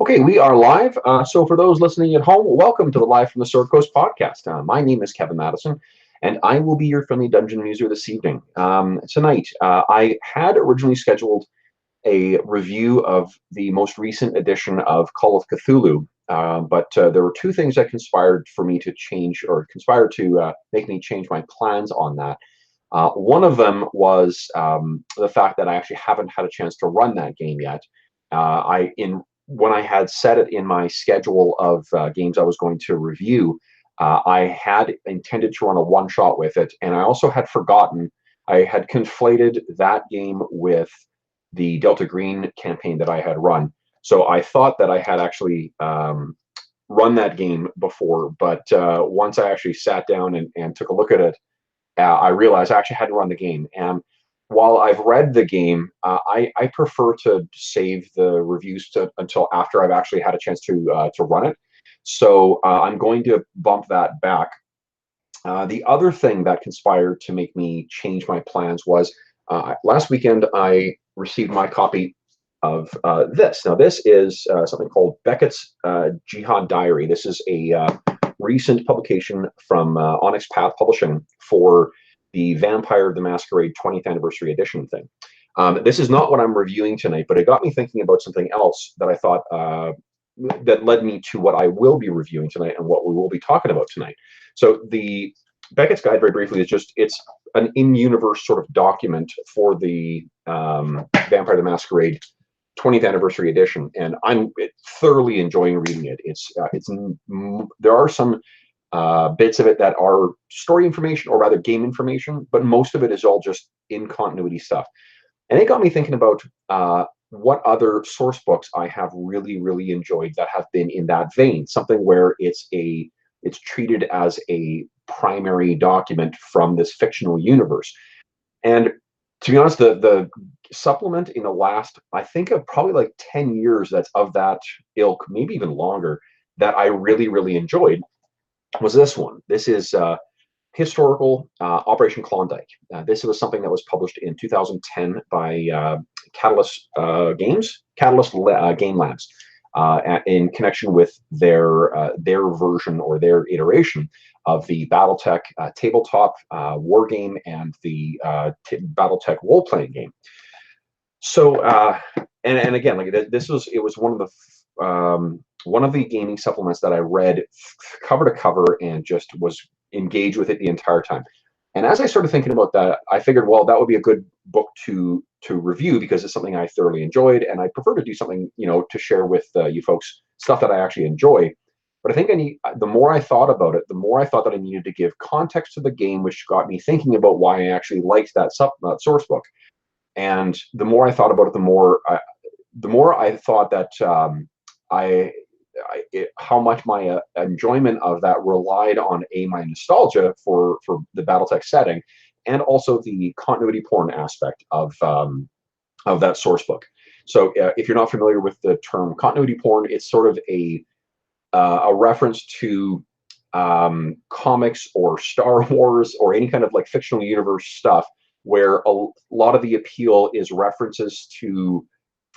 Okay, we are live. So for those listening at home, welcome to the Live from the Sword Coast podcast. My name is Kevin Madison, and I will be your friendly dungeon user this evening. Tonight, I had originally scheduled a review of the most recent edition of Call of Cthulhu, but there were two things that conspired for me to change, or conspired to make me change my plans on that. One of them was the fact that I actually haven't had a chance to run that game yet. When I had set it in my schedule of games I was going to review, I had intended to run a one-shot with it, and I also had forgotten. I had conflated that game with the Delta Green campaign that I had run. So I thought that I had actually run that game before, but once I actually sat down and took a look at it, I realized I actually hadn't run the game. And while I've read the game, I prefer to save the reviews until after I've actually had a chance to run it. So I'm going to bump that back. The other thing that conspired to make me change my plans was last weekend I received my copy of this. Now this is something called Beckett's Jihad Diary. This is a recent publication from Onyx Path Publishing for the Vampire the Masquerade 20th Anniversary Edition thing. This is not what I'm reviewing tonight, but it got me thinking about something else that I thought that led me to what I will be reviewing tonight and what we will be talking about tonight. So the Beckett's Guide, very briefly, is it's an in-universe sort of document for the Vampire the Masquerade 20th Anniversary Edition, and I'm thoroughly enjoying reading it. There are some bits of it that are story information, or rather game information, but most of it is all just in continuity stuff. And it got me thinking about what other source books I have really enjoyed that have been in that vein, something where it's treated as a primary document from this fictional universe. And to be honest, the supplement in the last, I think, of probably like 10 years that's of that ilk, maybe even longer, that I really enjoyed was this one. This is historical Operation Klondike. This was something that was published in 2010 by Catalyst Game Labs, in connection with their version, or their iteration of the Battletech tabletop wargame and the Battletech role-playing game. So and again, like it was one of the gaming supplements that I read cover to cover and just was engaged with it the entire time. And as I started thinking about that, I figured, well, that would be a good book to review, because it's something I thoroughly enjoyed, and I prefer to do something, to share with you folks, stuff that I actually enjoy. But I think the more I thought about it, the more I thought that I needed to give context to the game, which got me thinking about why I actually liked that source book. And the more I thought about it, the more I thought that how much my enjoyment of that relied on my nostalgia for the Battletech setting, and also the continuity porn aspect of that source book. So if you're not familiar with the term continuity porn, it's sort of a reference to comics or Star Wars or any kind of like fictional universe stuff, where a lot of the appeal is references to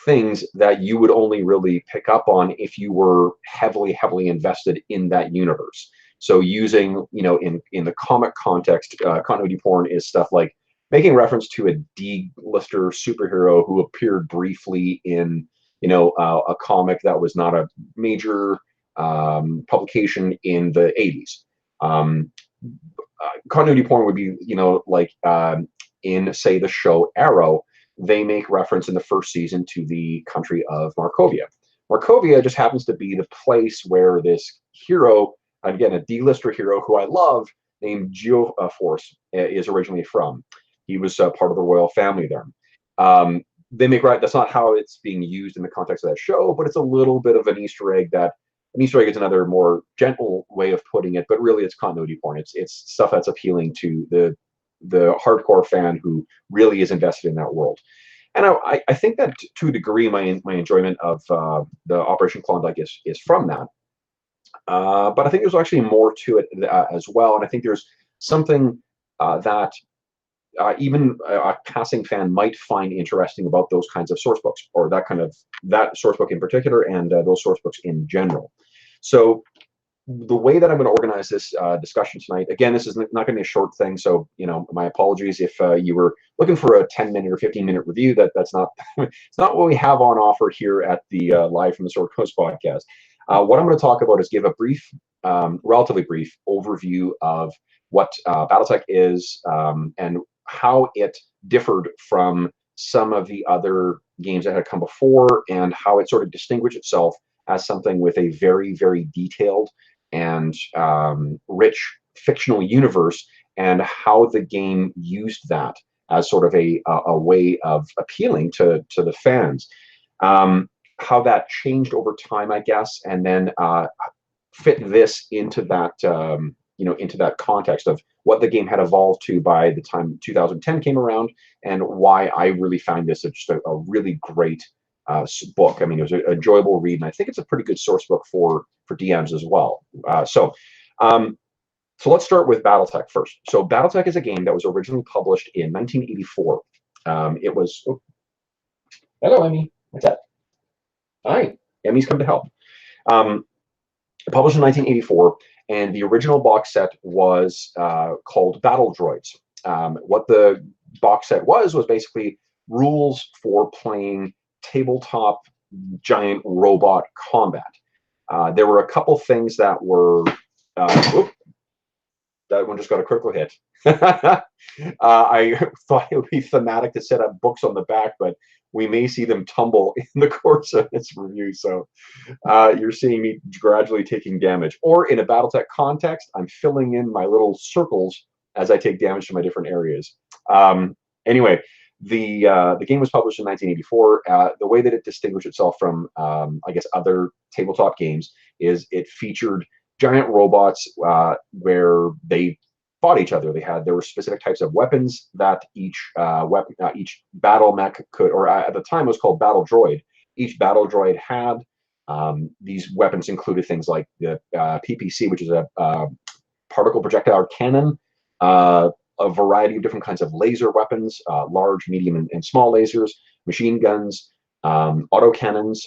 things that you would only really pick up on if you were heavily invested in that universe. So using, in the comic context, continuity porn is stuff like making reference to a D-lister superhero who appeared briefly in, a comic that was not a major publication in the 80s. Continuity porn would be, in, say, the show Arrow, they make reference in the first season to the country of Markovia. Markovia just happens to be the place where this hero, again, a D-lister hero who I love, named Geoforce, is originally from. He was part of the royal family there. They make that's not how it's being used in the context of that show, but it's a little bit of an Easter egg. An Easter egg is another more gentle way of putting it, but really it's continuity porn. It's stuff that's appealing to the hardcore fan who really is invested in that world. And I think that to a degree my enjoyment of the Operation Klondike is from that. But I think there's actually more to it as well. And I think there's something that even a passing fan might find interesting about those kinds of source books, or that source book in particular, and those source books in general. So the way that I'm going to organize this discussion tonight, again, this is not going to be a short thing, so my apologies if you were looking for a 10-minute or 15-minute review. That's not it's not what we have on offer here at the Live from the Sword Coast podcast. What I'm going to talk about is give a brief, relatively brief overview of what Battletech is, and how it differed from some of the other games that had come before, and how it sort of distinguished itself as something with a very, very detailed and rich fictional universe, and how the game used that as sort of a way of appealing to the fans. How that changed over time, I guess, and then fit this into that into that context of what the game had evolved to by the time 2010 came around, and why I really found this just a really great book. I mean, it was an enjoyable read, and I think it's a pretty good source book for DMs as well. So let's start with Battletech first. So Battletech is a game that was originally published in 1984. It was... Oh, hello, Emmy. What's that? Hi. Emmy's come to help. Published in 1984, and the original box set was called Battle Droids. What the box set was basically rules for playing tabletop giant robot combat. There were a couple things that were... that one just got a critical hit. I thought it would be thematic to set up books on the back, but we may see them tumble in the course of this review. So you're seeing me gradually taking damage. Or in a Battletech context, I'm filling in my little circles as I take damage to my different areas. Anyway, the game was published in 1984. The way that it distinguished itself from, I guess, other tabletop games is it featured giant robots where they fought each other. There were specific types of weapons that each battle mech could, or at the time it was called battle droid. Each battle droid had these weapons included things like the PPC, which is a particle projectile cannon, a variety of different kinds of laser weapons, large, medium, and small lasers, machine guns, autocannons,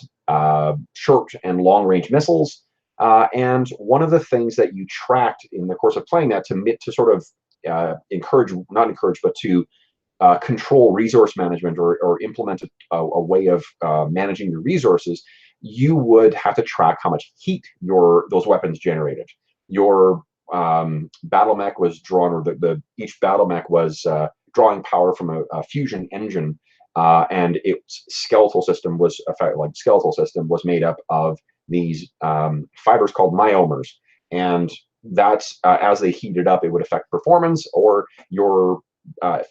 short and long range missiles. And one of the things that you tracked in the course of playing that to sort of not encourage, but to control resource management, or implement a way of managing your resources, you would have to track how much heat those weapons generated. Your battle mech was drawn, or each battle mech was drawing power from a fusion engine, and its skeletal system was made up of these fibers called myomers, and that's as they heated up, it would affect performance, or your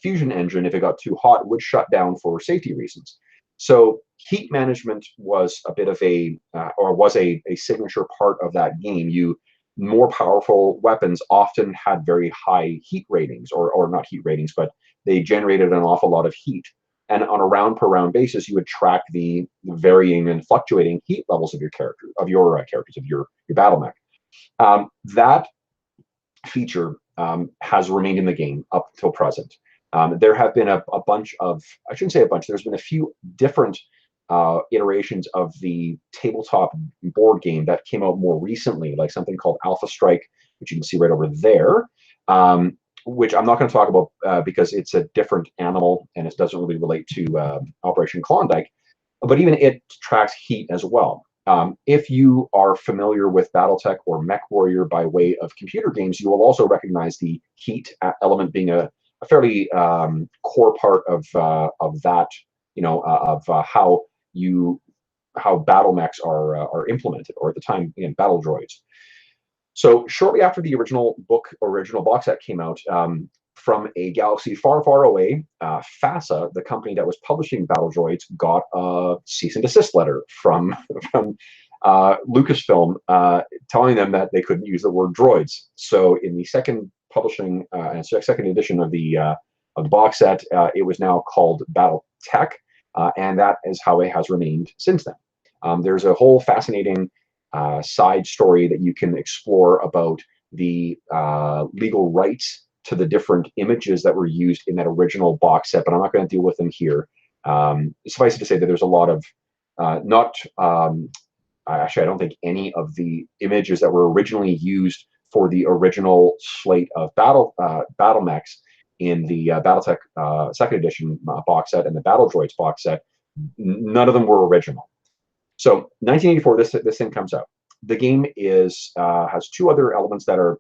fusion engine, if it got too hot, would shut down for safety reasons. So heat management was a bit of a signature part of that game. More powerful weapons often had very high heat ratings, or not heat ratings, but they generated an awful lot of heat. And on a round-per-round basis, you would track the varying and fluctuating heat levels of your characters, of your battle mech. That feature has remained in the game up till present. There have been a bunch of, I shouldn't say a bunch, there's been a few different iterations of the tabletop board game that came out more recently, like something called Alpha Strike, which you can see right over there, which I'm not going to talk about because it's a different animal and it doesn't really relate to Operation Klondike, but even it tracks heat as well. If you are familiar with Battletech or Mech Warrior by way of computer games, you will also recognize the heat element being a fairly core part of that, how battle mechs are implemented, or at the time, again, battle droids. So shortly after the original box set came out, from a galaxy far, far away, FASA, the company that was publishing Battle Droids, got a cease and desist letter from Lucasfilm telling them that they couldn't use the word droids. So in the second publishing, second edition of the box set, it was now called Battletech, and that is how it has remained since then. There's a whole fascinating side story that you can explore about the legal rights to the different images that were used in that original box set, but I'm not going to deal with them here. Suffice it to say that there's a lot of actually, I don't think any of the images that were originally used for the original slate of battle mechs in the Battletech second edition box set and the Battle Droids box set, none of them were original. So 1984, this thing comes out. The game has two other elements that are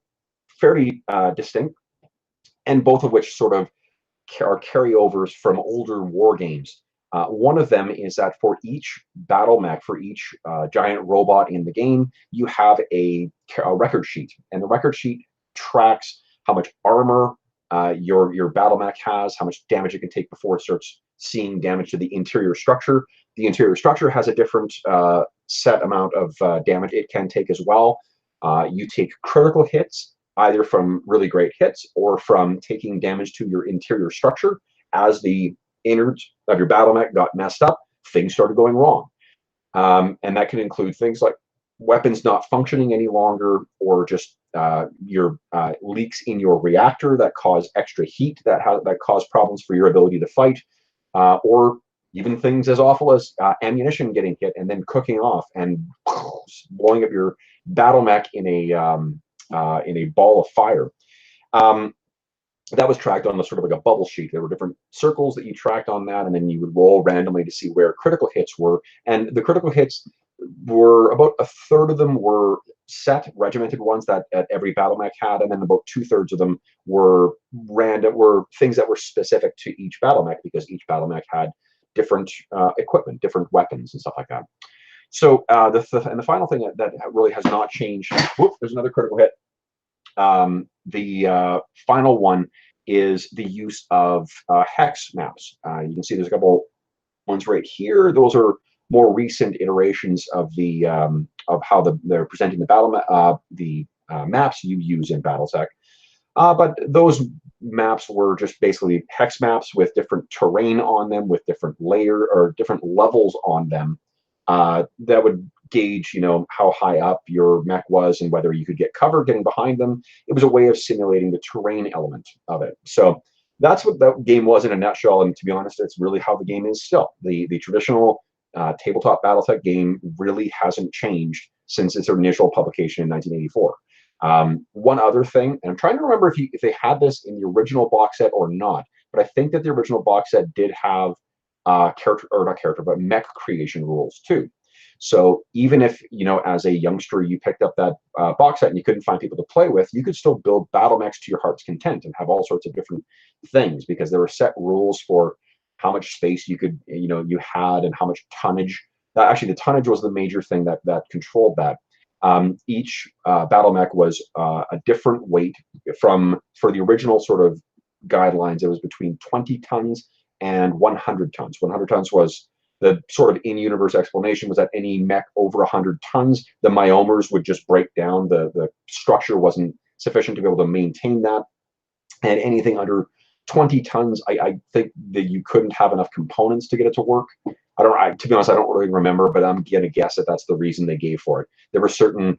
fairly distinct, and both of which sort of are carryovers from older war games. One of them is that for each battle mech, for each giant robot in the game, you have a record sheet, and the record sheet tracks how much armor your battle mech has, how much damage it can take before it starts seeing damage to the interior structure. The interior structure has a different set amount of damage it can take as well. You take critical hits, either from really great hits or from taking damage to your interior structure. As the innards of your battle mech got messed up, things started going wrong. And that can include things like weapons not functioning any longer, or just your leaks in your reactor that cause extra heat that cause problems for your ability to fight, or even things as awful as ammunition getting hit and then cooking off and blowing up your battle mech in a ball of fire. That was tracked on sort of like a bubble sheet. There were different circles that you tracked on that, and then you would roll randomly to see where critical hits were. And the critical hits were about a third of them were set, regimented ones that every battle mech had, and then about 2/3 of them were random, were things that were specific to each battle mech, because each battle mech had different equipment, different weapons, and stuff like that. So the final thing that really has not changed. Whoop, there's another critical hit. The final one is the use of hex maps. You can see there's a couple ones right here. Those are more recent iterations of the of how they're presenting the maps you use in Battletech. But those maps were just basically hex maps with different terrain on them, with different different levels on them, that would gauge, how high up your mech was and whether you could get cover getting behind them. It was a way of simulating the terrain element of it. So that's what that game was in a nutshell. And to be honest, it's really how the game is still. The traditional tabletop Battletech game really hasn't changed since its initial publication in 1984. One other thing, and I'm trying to remember if they had this in the original box set or not, but I think that the original box set did have mech creation rules too. So even if, as a youngster, you picked up that box set and you couldn't find people to play with, you could still build battle mechs to your heart's content and have all sorts of different things, because there were set rules for how much space you could, you had, and how much tonnage. Actually, the tonnage was the major thing that controlled that. Each battle mech was a different weight. For the original sort of guidelines, it was between 20 tons and 100 tons. 100 tons was the sort of in-universe explanation, was that any mech over 100 tons, the myomers would just break down. The structure wasn't sufficient to be able to maintain that. And anything under 20 tons, I think that you couldn't have enough components to get it to work. To be honest, I don't really remember, but I'm going to guess that that's the reason they gave for it. There were certain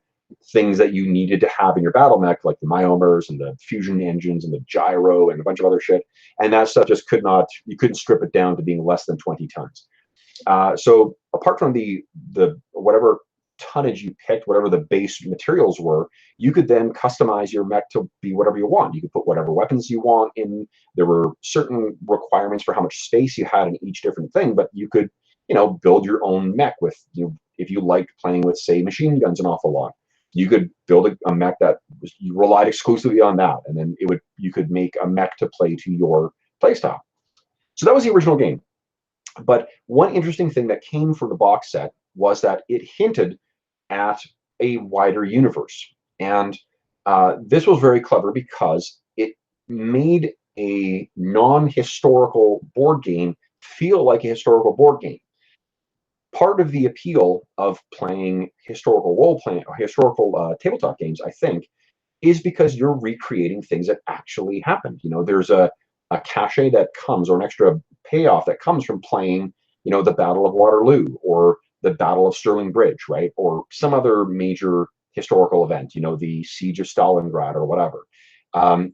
things that you needed to have in your battle mech, like the myomers and the fusion engines and the gyro and a bunch of other shit. And that stuff just you couldn't strip it down to being less than 20 tons. So apart from the whatever tonnage you picked, whatever the base materials were, you could then customize your mech to be whatever you want. You could put whatever weapons you want in. There were certain requirements for how much space you had in each different thing, but you could, build your own mech with, if you liked playing with, say, machine guns an awful lot, you could build a mech that you relied exclusively on that, and then you could make a mech to play to your playstyle. So that was the original game. But one interesting thing that came from the box set was that it hinted at a wider universe. And this was very clever because it made a non-historical board game feel like a historical board game. Part of the appeal of playing historical role-playing, historical tabletop games, I think, is because you're recreating things that actually happened. There's a cachet that comes, or an extra payoff that comes from playing, the Battle of Waterloo or the Battle of Stirling Bridge, right? Or some other major historical event, the Siege of Stalingrad or whatever.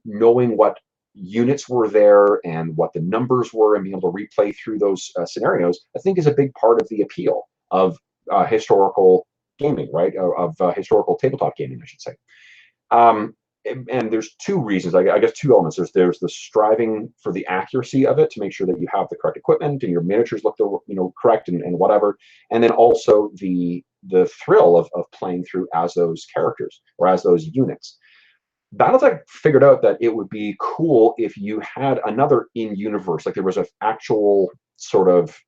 Knowing what units were there and what the numbers were, and being able to replay through those scenarios, I think is a big part of the appeal of historical gaming, right? Of historical tabletop gaming, I should say. And there's two reasons, I guess two elements. There's the striving for the accuracy of it to make sure that you have the correct equipment and your miniatures look correct and whatever, and then also the thrill of playing through as those characters or as those units. Battletech figured out that it would be cool if you had another in-universe, like there was an actual sort of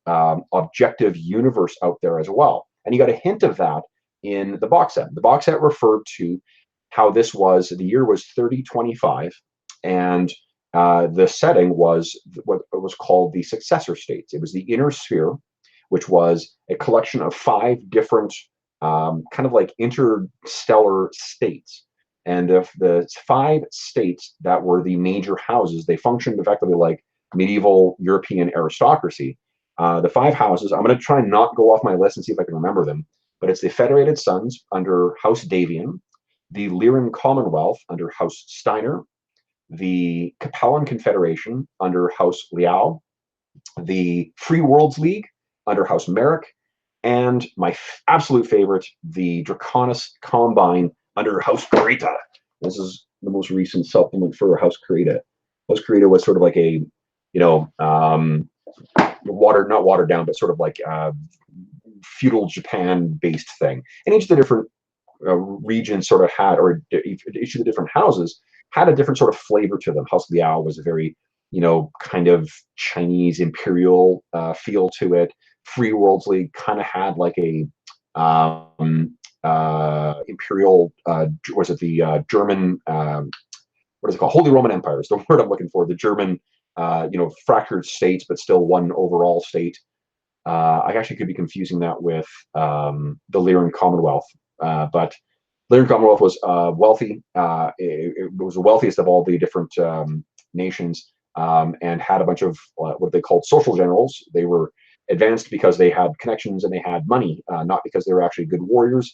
objective universe out there as well. And you got a hint of that in the box set. The box set referred to how this was, the year was 3025, and the setting was what was called the successor states. It was the inner sphere, which was a collection of 5 different kind of like interstellar states. And of the 5 states that were the major houses, they functioned effectively like medieval European aristocracy. The 5 houses, I'm going to try and not go off my list and see if I can remember them, but it's the Federated Sons under House Davian, the Lyran Commonwealth under House Steiner, the Capellan Confederation under House Liao, the Free Worlds League under House Merrick, and my absolute favorite, the Draconis Combine under House Greta. This is the most recent supplement for House Greta. House Greta was sort of like a, not watered down, but sort of like feudal Japan-based thing. And each of the different regions sort of had, or each of the different houses had a different sort of flavor to them. House Liao was a very, kind of Chinese imperial feel to it. Free Worlds League kind of had like a imperial, was it the German, what is it called? Holy Roman Empire is the word I'm looking for. The German, fractured states, but still one overall state. I actually could be confusing that with the Lyran Commonwealth, but Lyran Commonwealth was wealthy. It was the wealthiest of all the different nations, and had a bunch of what they called social generals. They were advanced because they had connections and they had money, not because they were actually good warriors.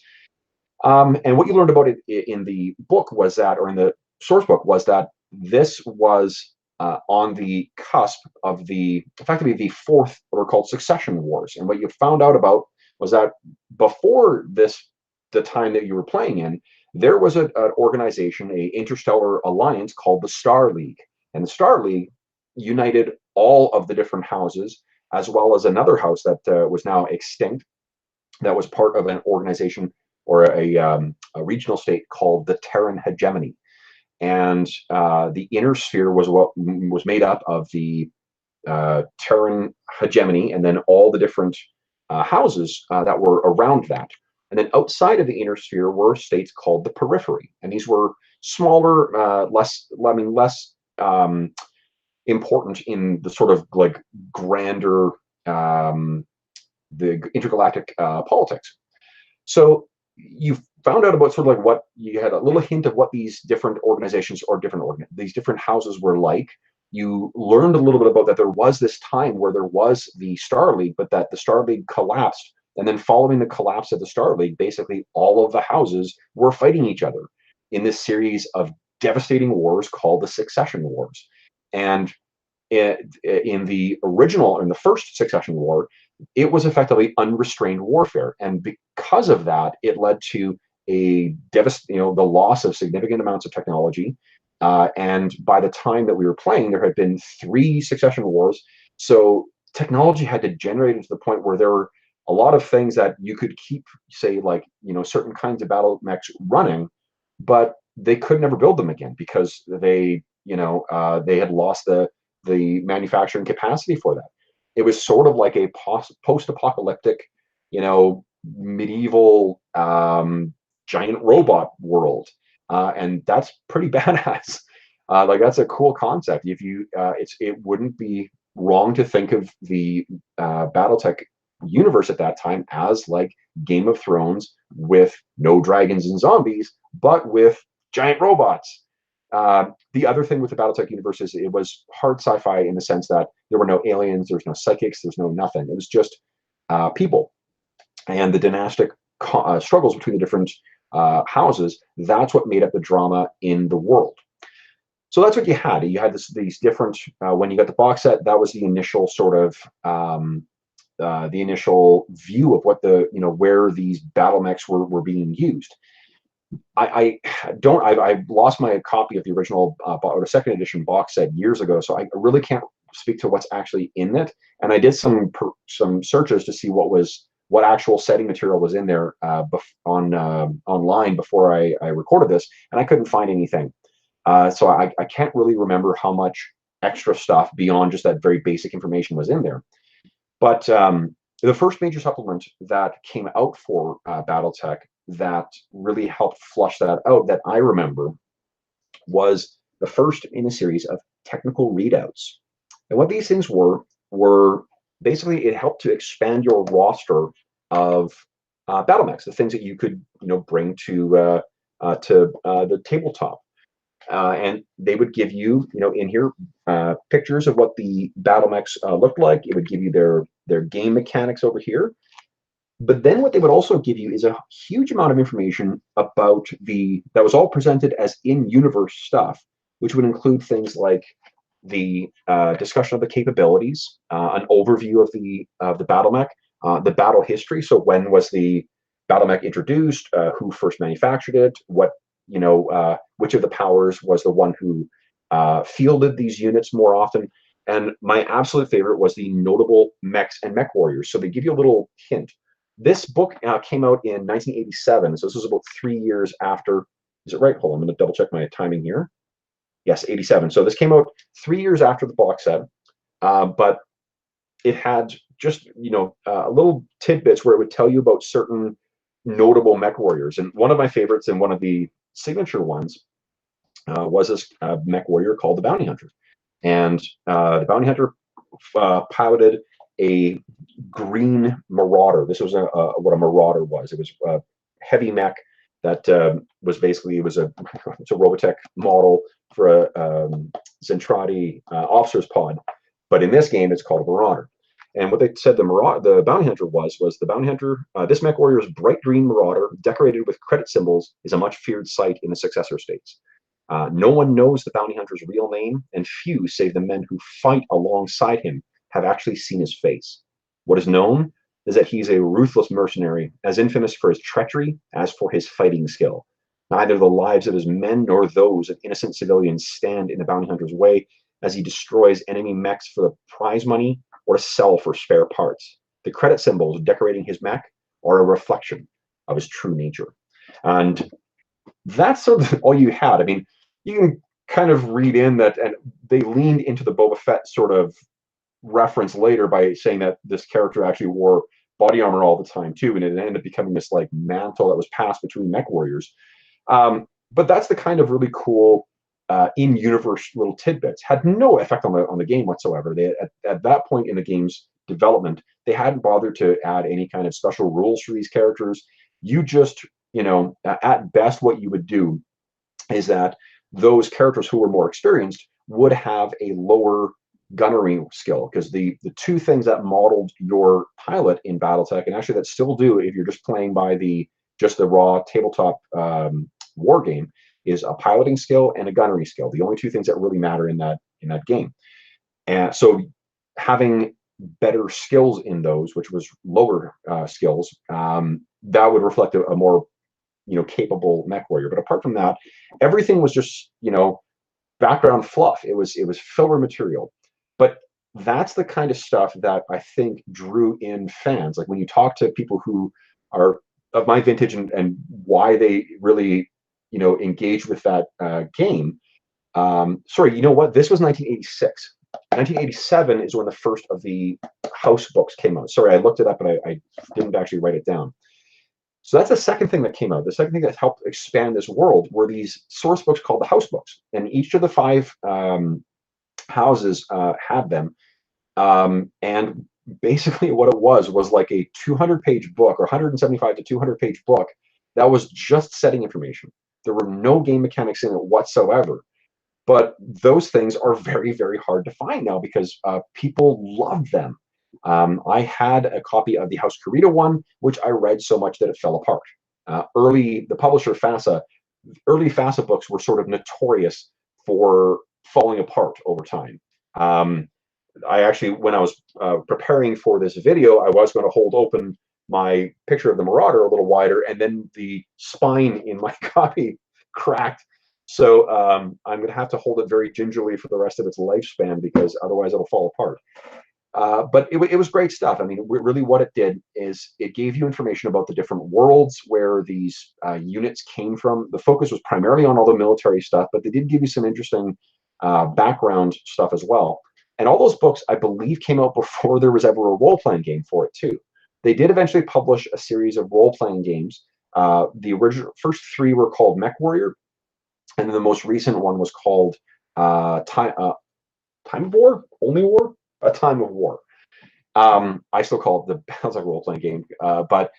And what you learned about it in the book was that, or in the source book, was that this was on the cusp of effectively the 4th, what are called succession wars. And what you found out about was that before the time that you were playing in, there was an organization, a interstellar alliance called the Star League. And the Star League united all of the different houses, as well as another house that was now extinct, that was part of an organization or a regional state called the Terran Hegemony. And the inner sphere was what was made up of the Terran Hegemony, and then all the different houses that were around that. And then outside of the inner sphere were states called the periphery, and these were smaller, less important in the sort of like grander, the intergalactic politics. So you found out about sort of like what you had a little hint of what these different organizations or these different houses were like. You learned a little bit about that there was this time where there was the Star League, but that the Star League collapsed. And then following the collapse of the Star League, basically all of the houses were fighting each other in this series of devastating wars called the Succession Wars. And in the original, in the first Succession War, it was effectively unrestrained warfare. And because of that, it led to the loss of significant amounts of technology. And by the time that we were playing, there had been 3 Succession Wars. So technology had degenerated to the point where there were a lot of things that you could keep, say, like, certain kinds of battle mechs running, but they could never build them again because they had lost the manufacturing capacity for that. It was sort of like a post-apocalyptic, medieval giant robot world, and that's pretty badass. Like, that's a cool concept. If you, it wouldn't be wrong to think of the Battletech universe at that time as like Game of Thrones, with no dragons and zombies, but with giant robots. The other thing with the Battletech universe is it was hard sci-fi in the sense that there were no aliens, there's no psychics, there's no nothing. It was just people and the dynastic struggles between the different houses. That's what made up the drama in the world. So that's what you had. You had these different, when you got the box set, that was the initial sort of, the initial view of what the, where these battle mechs were being used. I've lost my copy of the original or the second edition box set years ago, so I really can't speak to what's actually in it. And I did some searches to see what actual setting material was in there online before I recorded this, and I couldn't find anything. So I can't really remember how much extra stuff beyond just that very basic information was in there. But the first major supplement that came out for Battletech that really helped flush that out, that I remember, was the first in a series of technical readouts. And what these things were basically, it helped to expand your roster of battle mechs, the things that you could bring to the tabletop. And they would give you, in here, pictures of what the battle mechs looked like. It would give you their game mechanics over here. But then what they would also give you is a huge amount of information about that was all presented as in-universe stuff, which would include things like the discussion of the capabilities, an overview of the battle mech, the battle history. So when was the battle mech introduced? Who first manufactured it? Which of the powers was the one who fielded these units more often? And my absolute favorite was the notable mechs and mech warriors. So they give you a little hint. This book came out in 1987, so this was about 3 years after. Is it right? Hold on, I'm going to double check my timing here. Yes, 87. So this came out 3 years after the box set, but it had just little tidbits where it would tell you about certain notable mech warriors. And one of my favorites and one of the signature ones was this mech warrior called the Bounty Hunter. And the Bounty Hunter piloted a green Marauder. This was what a Marauder was. It was a heavy mech that was basically, it's a Robotech model for a Zentradi officer's pod. But in this game, it's called a Marauder. And what they said the Bounty Hunter was the Bounty Hunter, this mech warrior's bright green Marauder, decorated with credit symbols, is a much feared sight in the successor states. No one knows the Bounty Hunter's real name, and few, save the men who fight alongside him, have actually seen his face. What is known is that he's a ruthless mercenary, as infamous for his treachery as for his fighting skill. Neither the lives of his men nor those of innocent civilians stand in the Bounty Hunter's way, as he destroys enemy mechs for the prize money or to sell for spare parts. The credit symbols decorating his mech are a reflection of his true nature. And that's sort of all you had. I mean, you can kind of read in that, and they leaned into the Boba Fett sort of reference later by saying that this character actually wore body armor all the time too, and it ended up becoming this like mantle that was passed between mech warriors. But that's the kind of really cool in-universe little tidbits. Had no effect on the game whatsoever. They at that point in the game's development, they hadn't bothered to add any kind of special rules for these characters. You just, at best, what you would do is that those characters who were more experienced would have a lower gunnery skill, because the two things that modeled your pilot in Battletech, and actually that still do if you're just playing by just the raw tabletop war game, is a piloting skill and a gunnery skill. The only two things that really matter in that game. And so having better skills in those, which was lower skills, that would reflect a more capable mech warrior. But apart from that, everything was just background fluff. It was filler material. But that's the kind of stuff that I think drew in fans. Like when you talk to people who are of my vintage and why they really engage with that game. Sorry, you know what? This was 1986. 1987 is when the first of the house books came out. Sorry, I looked it up, but I didn't actually write it down. So that's the second thing that came out. The second thing that helped expand this world were these source books called the house books. And each of the 5 houses had them. And basically what it was like a 200-page book, or 175 to 200-page book, that was just setting information. There were no game mechanics in it whatsoever. But those things are very, very hard to find now because people love them. I had a copy of the House Corrida one, which I read so much that it fell apart. The publisher FASA, early FASA books were sort of notorious for falling apart over time. I actually, when I was preparing for this video, I was going to hold open my picture of the Marauder a little wider, and then the spine in my copy cracked. So I'm going to have to hold it very gingerly for the rest of its lifespan, because otherwise it'll fall apart. But it was great stuff. I mean, really what it did is it gave you information about the different worlds where these units came from. The focus was primarily on all the military stuff, but they did give you some interesting background stuff as well. And all those books, I believe, came out before there was ever a role-playing game for it, too. They did eventually publish a series of role-playing games. The original first three were called Mech Warrior, and then the most recent one was called Time of War? Only War? A Time of War. I still call it the Battletech role-playing game. But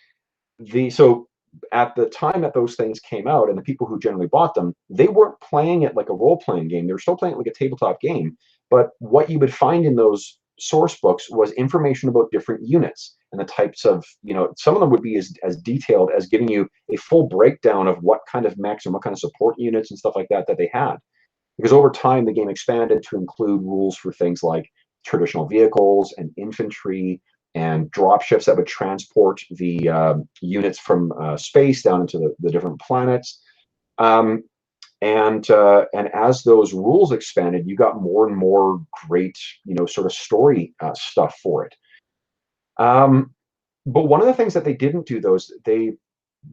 so at the time that those things came out, and the people who generally bought them, they weren't playing it like a role-playing game. They were still playing it like a tabletop game. But what you would find in those source books was information about different units and the types of, some of them would be as detailed as giving you a full breakdown of what kind of mechs and what kind of support units and stuff like that they had. Because over time, the game expanded to include rules for things like traditional vehicles and infantry and dropships that would transport the units from space down into the different planets. And as those rules expanded, you got more and more great, sort of story stuff for it. But one of the things that they didn't do, though, is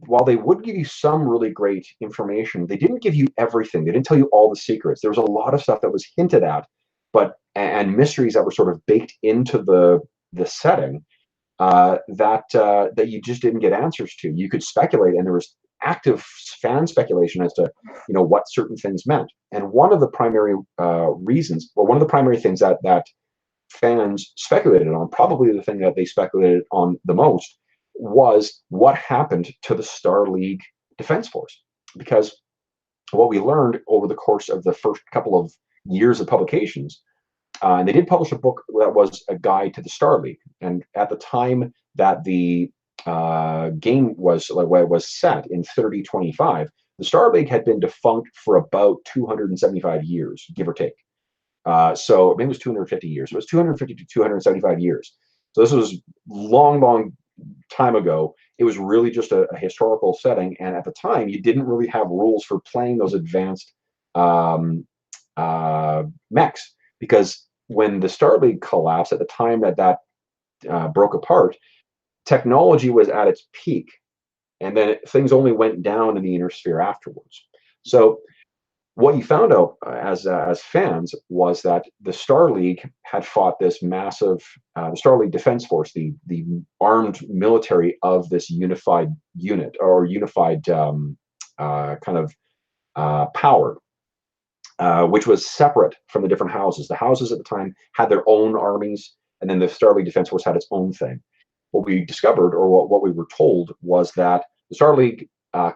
while they would give you some really great information, they didn't give you everything. They didn't tell you all the secrets. There was a lot of stuff that was hinted at, and mysteries that were sort of baked into the setting that you just didn't get answers to. You could speculate, and there was active fan speculation as to what certain things meant. And one of the primary one of the primary things that fans speculated on, probably the thing that they speculated on the most, was what happened to the Star League Defense Force. Because what we learned over the course of the first couple of years of publications, and they did publish a book that was a guide to the Star League. And at the time that the game was set in 3025, the Star League had been defunct for about 275 years, give or take. So maybe it was 250 years. It was 250 to 275 years. So this was long time ago. It was really just a historical setting, and at the time, you didn't really have rules for playing those advanced mechs, because when the Star League collapsed, at the time that broke apart, technology was at its peak, and then things only went down in the inner sphere afterwards. So what you found out as fans was that the Star League had fought this massive, the Star League Defense Force, the armed military of this unified unit, or unified kind of power, which was separate from the different houses. The houses at the time had their own armies, and then the Star League Defense Force had its own thing. What we discovered, or what we were told, was that the Star League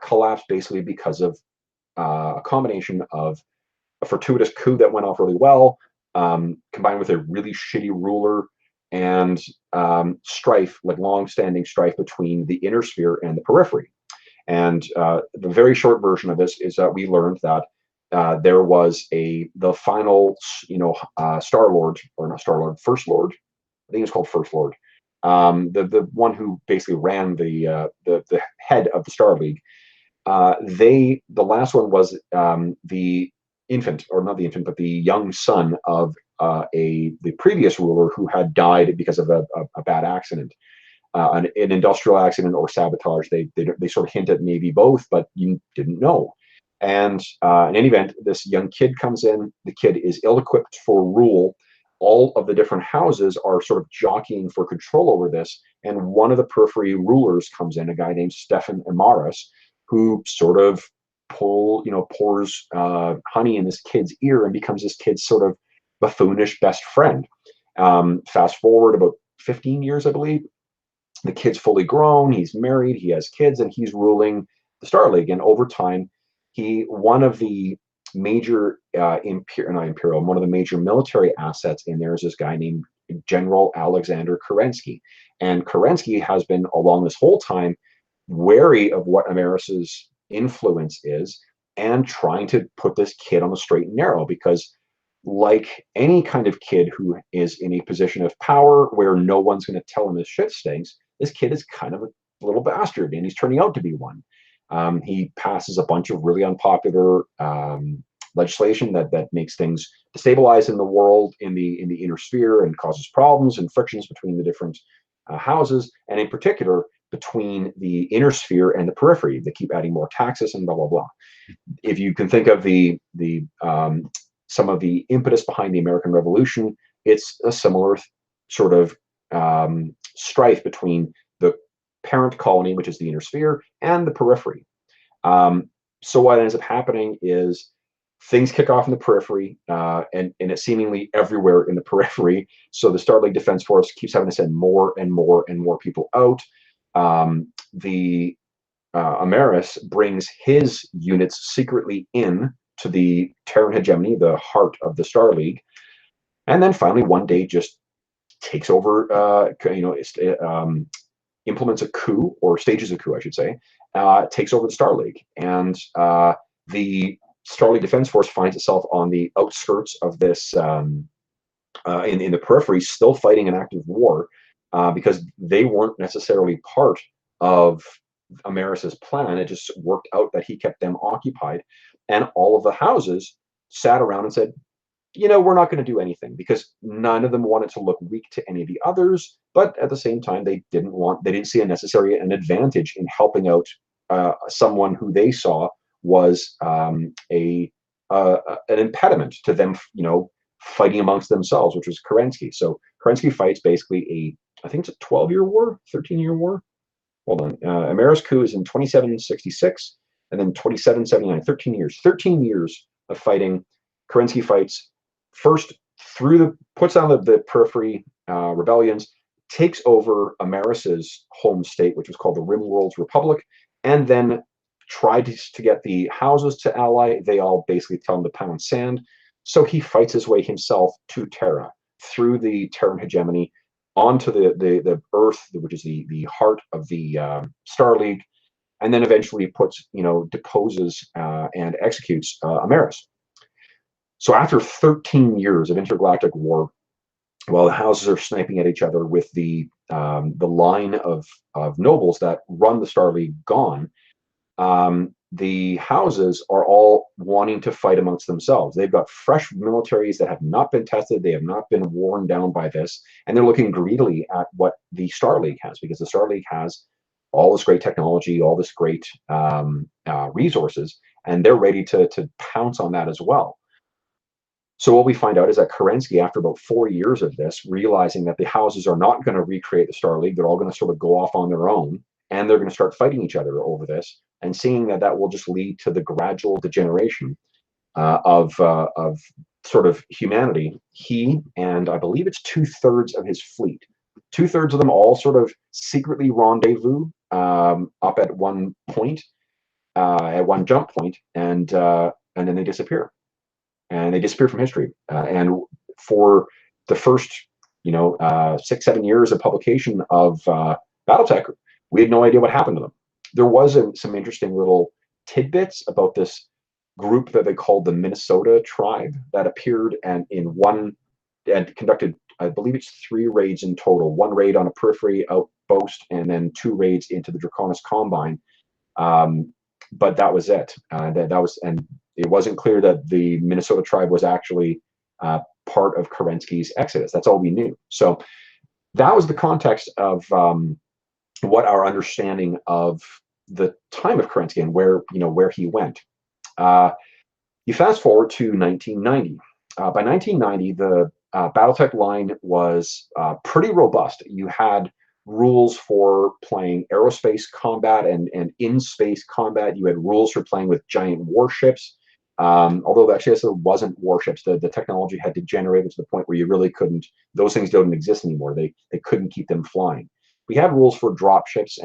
collapsed basically because of a combination of a fortuitous coup that went off really well, combined with a really shitty ruler, and strife, like long-standing strife between the inner sphere and the periphery. And the very short version of this is that we learned that there was the final, Star Lord, or not Star Lord, First Lord. I think it's called First Lord. The one who basically ran the head of the Star League. The last one was the infant, or not the infant, but the young son of the previous ruler, who had died because of a bad accident, an industrial accident or sabotage. They sort of hint at maybe both, but you didn't know. And in any event, this young kid comes in. The kid is ill-equipped for rule. All of the different houses are sort of jockeying for control over this, and one of the periphery rulers comes in, a guy named Stefan Amaris, who sort of pours honey in this kid's ear and becomes this kid's sort of buffoonish best friend. Fast forward about 15 years, I believe. The kid's fully grown, he's married, he has kids, and he's ruling the Star League. And over time, one of the major one of the major military assets in there is this guy named General Aleksandr Kerensky. And Kerensky has been, along this whole time, wary of what Amaris's influence is, and trying to put this kid on the straight and narrow, because like any kind of kid who is in a position of power where no one's going to tell him his shit stinks, this kid is kind of a little bastard, and he's turning out to be one. He passes a bunch of really unpopular legislation that makes things destabilize in the world, in the inner sphere, and causes problems and frictions between the different houses, and in particular between the inner sphere and the periphery. They keep adding more taxes and blah blah blah. If you can think of the some of the impetus behind the American Revolution, it's a similar sort of strife between the parent colony, which is the inner sphere, and the periphery. So what ends up happening is things kick off in the periphery, and it's seemingly everywhere in the periphery. So the Star League Defense Force keeps having to send more and more and more people out. Ameris brings his units secretly in to the Terran hegemony, the heart of the Star League, and then finally one day just takes over, implements a coup, or stages a coup, I should say, takes over the Star League. And the Star League Defense Force finds itself on the outskirts of this, in the periphery, still fighting an active war, because they weren't necessarily part of Ameris's plan. It just worked out that he kept them occupied. And all of the houses sat around and said, we're not going to do anything, because none of them wanted to look weak to any of the others. But at the same time, they didn't see an advantage in helping out someone who they saw was an impediment to them, fighting amongst themselves, which was Kerensky. So Kerensky fights basically I think it's a 12-year war, 13-year war. Hold on. Ameris coup is in 2766, and then 2779, 13 years. 13 years of fighting. Kerensky fights first puts down the periphery rebellions, takes over Ameris's home state, which was called the Rimworld's Republic, and then tried to get the houses to ally. They all basically tell him to pound sand. So he fights his way himself to Terra, through the Terran hegemony, onto the Earth, which is the heart of the Star League, and then eventually deposes and executes Ameris. So after 13 years of intergalactic war, while the houses are sniping at each other with the line of nobles that run the Star League gone, the houses are all wanting to fight amongst themselves. They've got fresh militaries that have not been tested. They have not been worn down by this. And they're looking greedily at what the Star League has, because the Star League has all this great technology, all this great resources, and they're ready to pounce on that as well. So what we find out is that Kerensky, after about 4 years of this, realizing that the houses are not going to recreate the Star League, they're all going to sort of go off on their own, and they're going to start fighting each other over this, and seeing that will just lead to the gradual degeneration of sort of humanity, he, and I believe it's 2/3 of his fleet, 2/3 of them all sort of secretly rendezvous up at one point, at one jump point, and then they disappear. And they disappear from history. And for the first, 6-7 years of publication of Battletech, we had no idea what happened to them. There was some interesting little tidbits about this group that they called the Minnesota tribe that appeared and conducted, I believe it's 3 raids in total. 1 raid on a periphery outpost, and then 2 raids into the Draconis Combine. But that was it. And it wasn't clear that the Minnesota tribe was actually part of Kerensky's exodus. That's all we knew. So that was the context of what our understanding of the time of Kerensky and where he went. You fast forward to 1990. By 1990, the Battletech line was pretty robust. You had rules for playing aerospace combat and in-space combat. You had rules for playing with giant warships. Although actually this wasn't warships, the technology had degenerated to the point where you really couldn't, those things don't exist anymore. They couldn't keep them flying. We had rules for drop ships,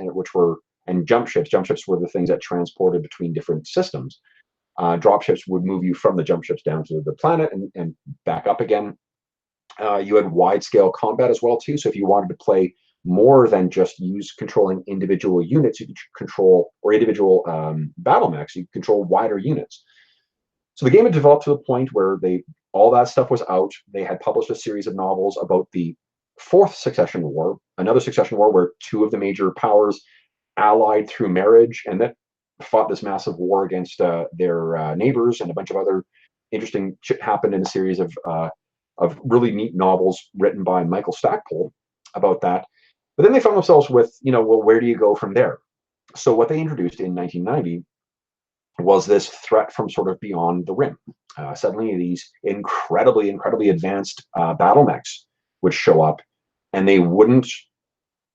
and jump ships. Jump ships were the things that transported between different systems. Drop ships would move you from the jump ships down to the planet and back up again. You had wide scale combat as well too. So if you wanted to play more than just controlling individual units. You could control, or individual battle mechs. You could control wider units. So the game had developed to the point where all that stuff was out. They had published a series of novels about the fourth succession war, another succession war where two of the major powers allied through marriage and then fought this massive war against their neighbors, and a bunch of other interesting shit happened in a series of really neat novels written by Michael Stackpole about that. But then they found themselves with, well, where do you go from there? So what they introduced in 1990 was this threat from sort of beyond the rim. Suddenly these incredibly advanced battle mechs would show up, and they wouldn't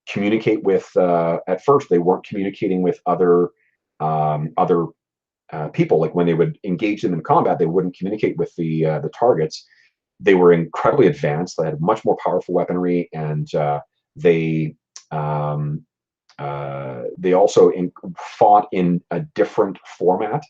communicate with, at first, they weren't communicating with other people. Like when they would engage them in combat, they wouldn't communicate with the targets. They were incredibly advanced. They had much more powerful weaponry, and they also fought in a different format.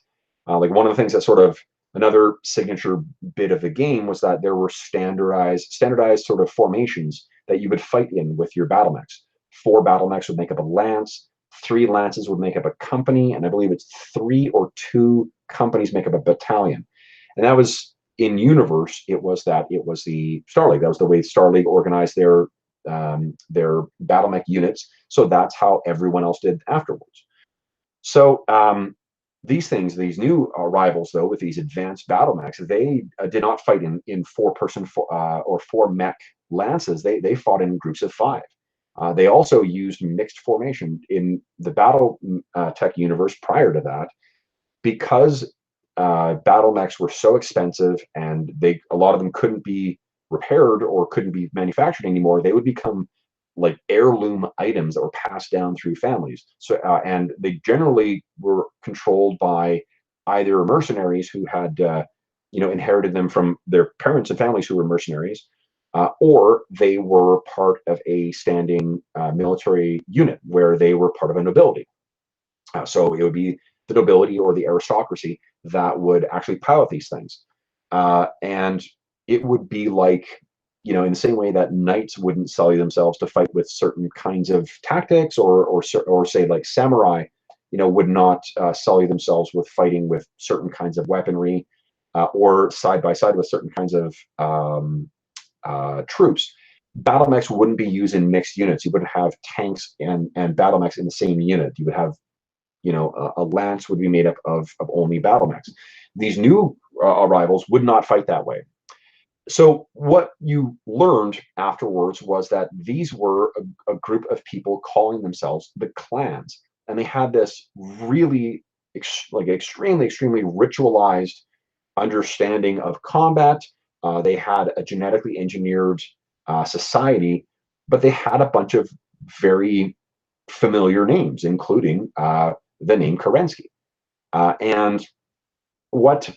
Like one of the things that sort of another signature bit of the game was that there were standardized sort of formations that you would fight in with your battle mechs. 4 battle mechs would make up a lance, 3 lances would make up a company, and I believe it's 3 or 2 companies make up a battalion. And that was in universe. It was the Star League. That was the way Star League organized their battle mech units. So that's how everyone else did afterwards. So these new arrivals, though, with these advanced battle mechs, they did not fight in 4-person or 4 mech lances. They fought in groups of 5. They also used mixed formation in the Battletech universe prior to that, because battle mechs were so expensive and a lot of them couldn't be repaired or couldn't be manufactured anymore. They would become like heirloom items that were passed down through families. So and they generally were controlled by either mercenaries who had inherited them from their parents and families who were mercenaries, or they were part of a standing military unit where they were part of a nobility. So it would be the nobility or the aristocracy that would actually pilot these things. And it would be like, in the same way that knights wouldn't sully themselves to fight with certain kinds of tactics, or say like samurai, would not sully themselves with fighting with certain kinds of weaponry, or side by side with certain kinds of troops. Battle mechs wouldn't be used in mixed units. You wouldn't have tanks and battle mechs in the same unit. You would have, a lance would be made up of only battle mechs. These new arrivals would not fight that way. So what you learned afterwards was that these were a group of people calling themselves the clans, and they had this really extremely ritualized understanding of combat. They had a genetically engineered society, but they had a bunch of very familiar names, including the name Kerensky. And what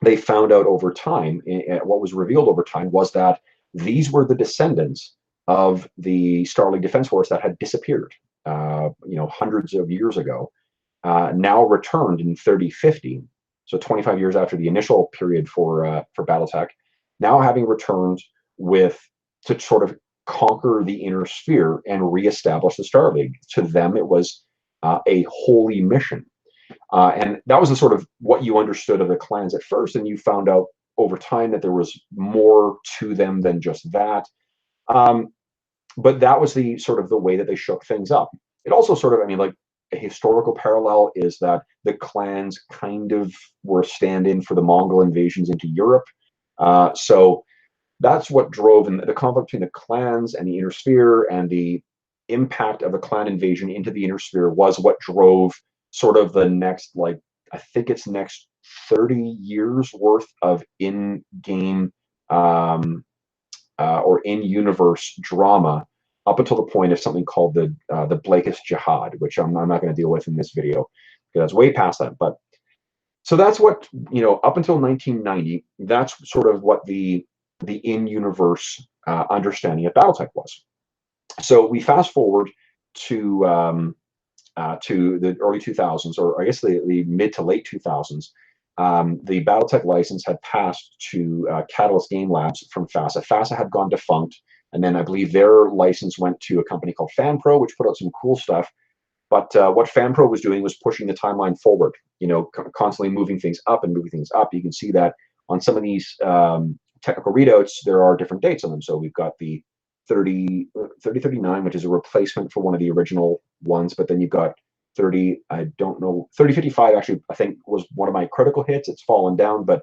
they found out over time, what was revealed over time, was that these were the descendants of the Star League Defense Force that had disappeared, hundreds of years ago, now returned in 3050, so 25 years after the initial period for Battletech, now having returned to sort of conquer the inner sphere and reestablish the Star League. To them, it was a holy mission. And that was the sort of what you understood of the clans at first, and you found out over time that there was more to them than just that. But that was the sort of the way that they shook things up. It also sort of, like a historical parallel is that the clans kind of were stand-in for the Mongol invasions into Europe. So that's what drove, and the conflict between the clans and the inner sphere, and the impact of a clan invasion into the inner sphere was what drove sort of the next, I think it's next 30 years worth of in-game or in-universe drama, up until the point of something called the Blakist Jihad, which I'm not going to deal with in this video, because that's way past that. But so that's what, up until 1990, that's sort of what the in-universe understanding of Battletech was. So we fast forward to the early 2000s, or I guess the mid to late 2000s. The Battletech license had passed to Catalyst Game Labs from FASA. FASA had gone defunct. And then I believe their license went to a company called FanPro, which put out some cool stuff. But what FanPro was doing was pushing the timeline forward, constantly moving things up and moving things up. You can see that on some of these technical readouts, there are different dates on them. So we've got the 3039, which is a replacement for one of the original ones, but then you've got 3055 actually, I think, was one of my critical hits. It's fallen down, but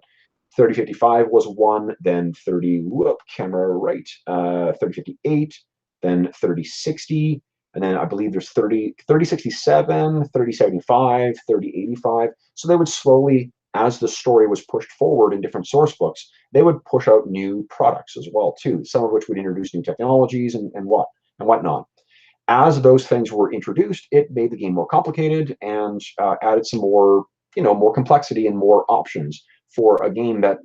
3055 was one, then 3058, then 3060, and then I believe there's 3067, 3075, 3085. So they would slowly, as the story was pushed forward in different source books, they would push out new products as well too, some of which would introduce new technologies and whatnot. As those things were introduced, it made the game more complicated and added some more, more complexity and more options for a game that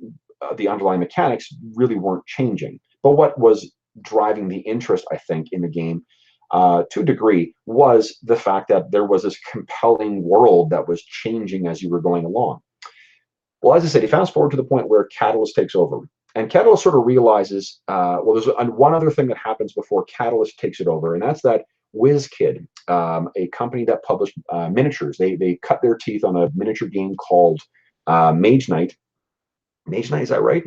the underlying mechanics really weren't changing. But what was driving the interest, I think, in the game to a degree was the fact that there was this compelling world that was changing as you were going along. Well, as I said, he fast forward to the point where Catalyst takes over. And Catalyst sort of realizes, well, there's one other thing that happens before Catalyst takes it over, and that's that WizKid, a company that published miniatures. They cut their teeth on a miniature game called Mage Knight. Mage Knight, is that right?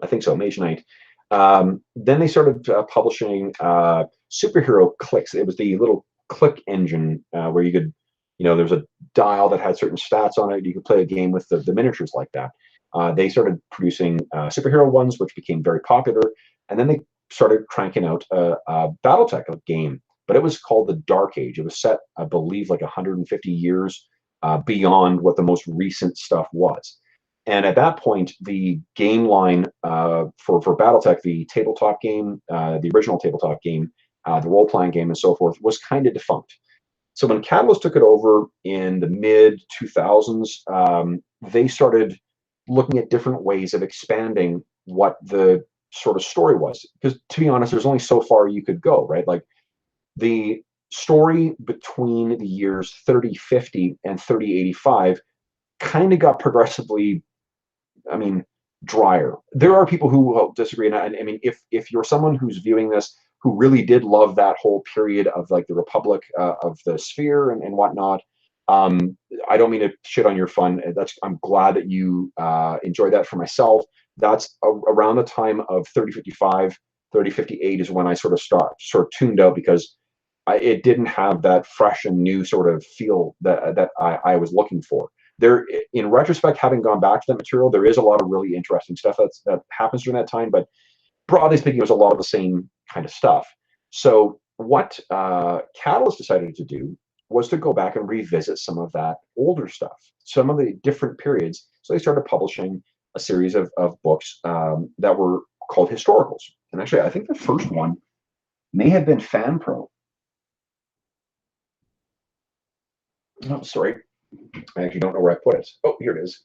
I think so, Mage Knight. Then they started publishing superhero clicks. It was the little click engine where you could, there's a dial that had certain stats on it. You could play a game with the miniatures like that. They started producing superhero ones, which became very popular. And then they started cranking out a Battletech game. But it was called the Dark Age. It was set, I believe, like 150 years beyond what the most recent stuff was. And at that point, the game line for Battletech, the tabletop game, the original tabletop game, the role-playing game, and so forth, was kind of defunct. So when Catalyst took it over in the mid-2000s, they started looking at different ways of expanding what the sort of story was. Because to be honest, there's only so far you could go, right? Like the story between the years 3050 and 3085 kind of got progressively, drier. There are people who will disagree, and I mean, if you're someone who's viewing this who really did love that whole period of like the Republic of the Sphere and whatnot, I don't mean to shit on your fun. I'm glad that you enjoyed that. For myself, that's around the time of 3055, 3058 is when I sort of tuned out, because it didn't have that fresh and new sort of feel that I was looking for. There, in retrospect, having gone back to that material, there is a lot of really interesting stuff that happens during that time, but broadly speaking, it was a lot of the same kind of stuff. So what Catalyst decided to do was to go back and revisit some of that older stuff, some of the different periods. So they started publishing a series of books that were called historicals. And actually, I think the first one may have been FanPro. Oh, sorry. I actually don't know where I put it. Oh, here it is.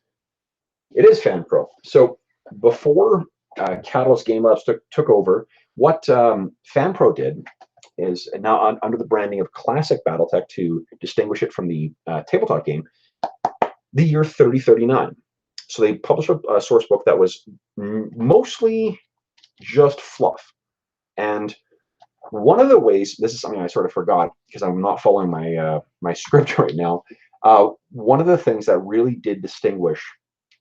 It is FanPro. So before Catalyst Game Labs took over, what FanPro did is, now under the branding of Classic Battletech to distinguish it from the tabletop game, the year 3039. So they published a source book that was mostly just fluff. And one of the ways, this is something I sort of forgot because I'm not following my script right now. One of the things that really did distinguish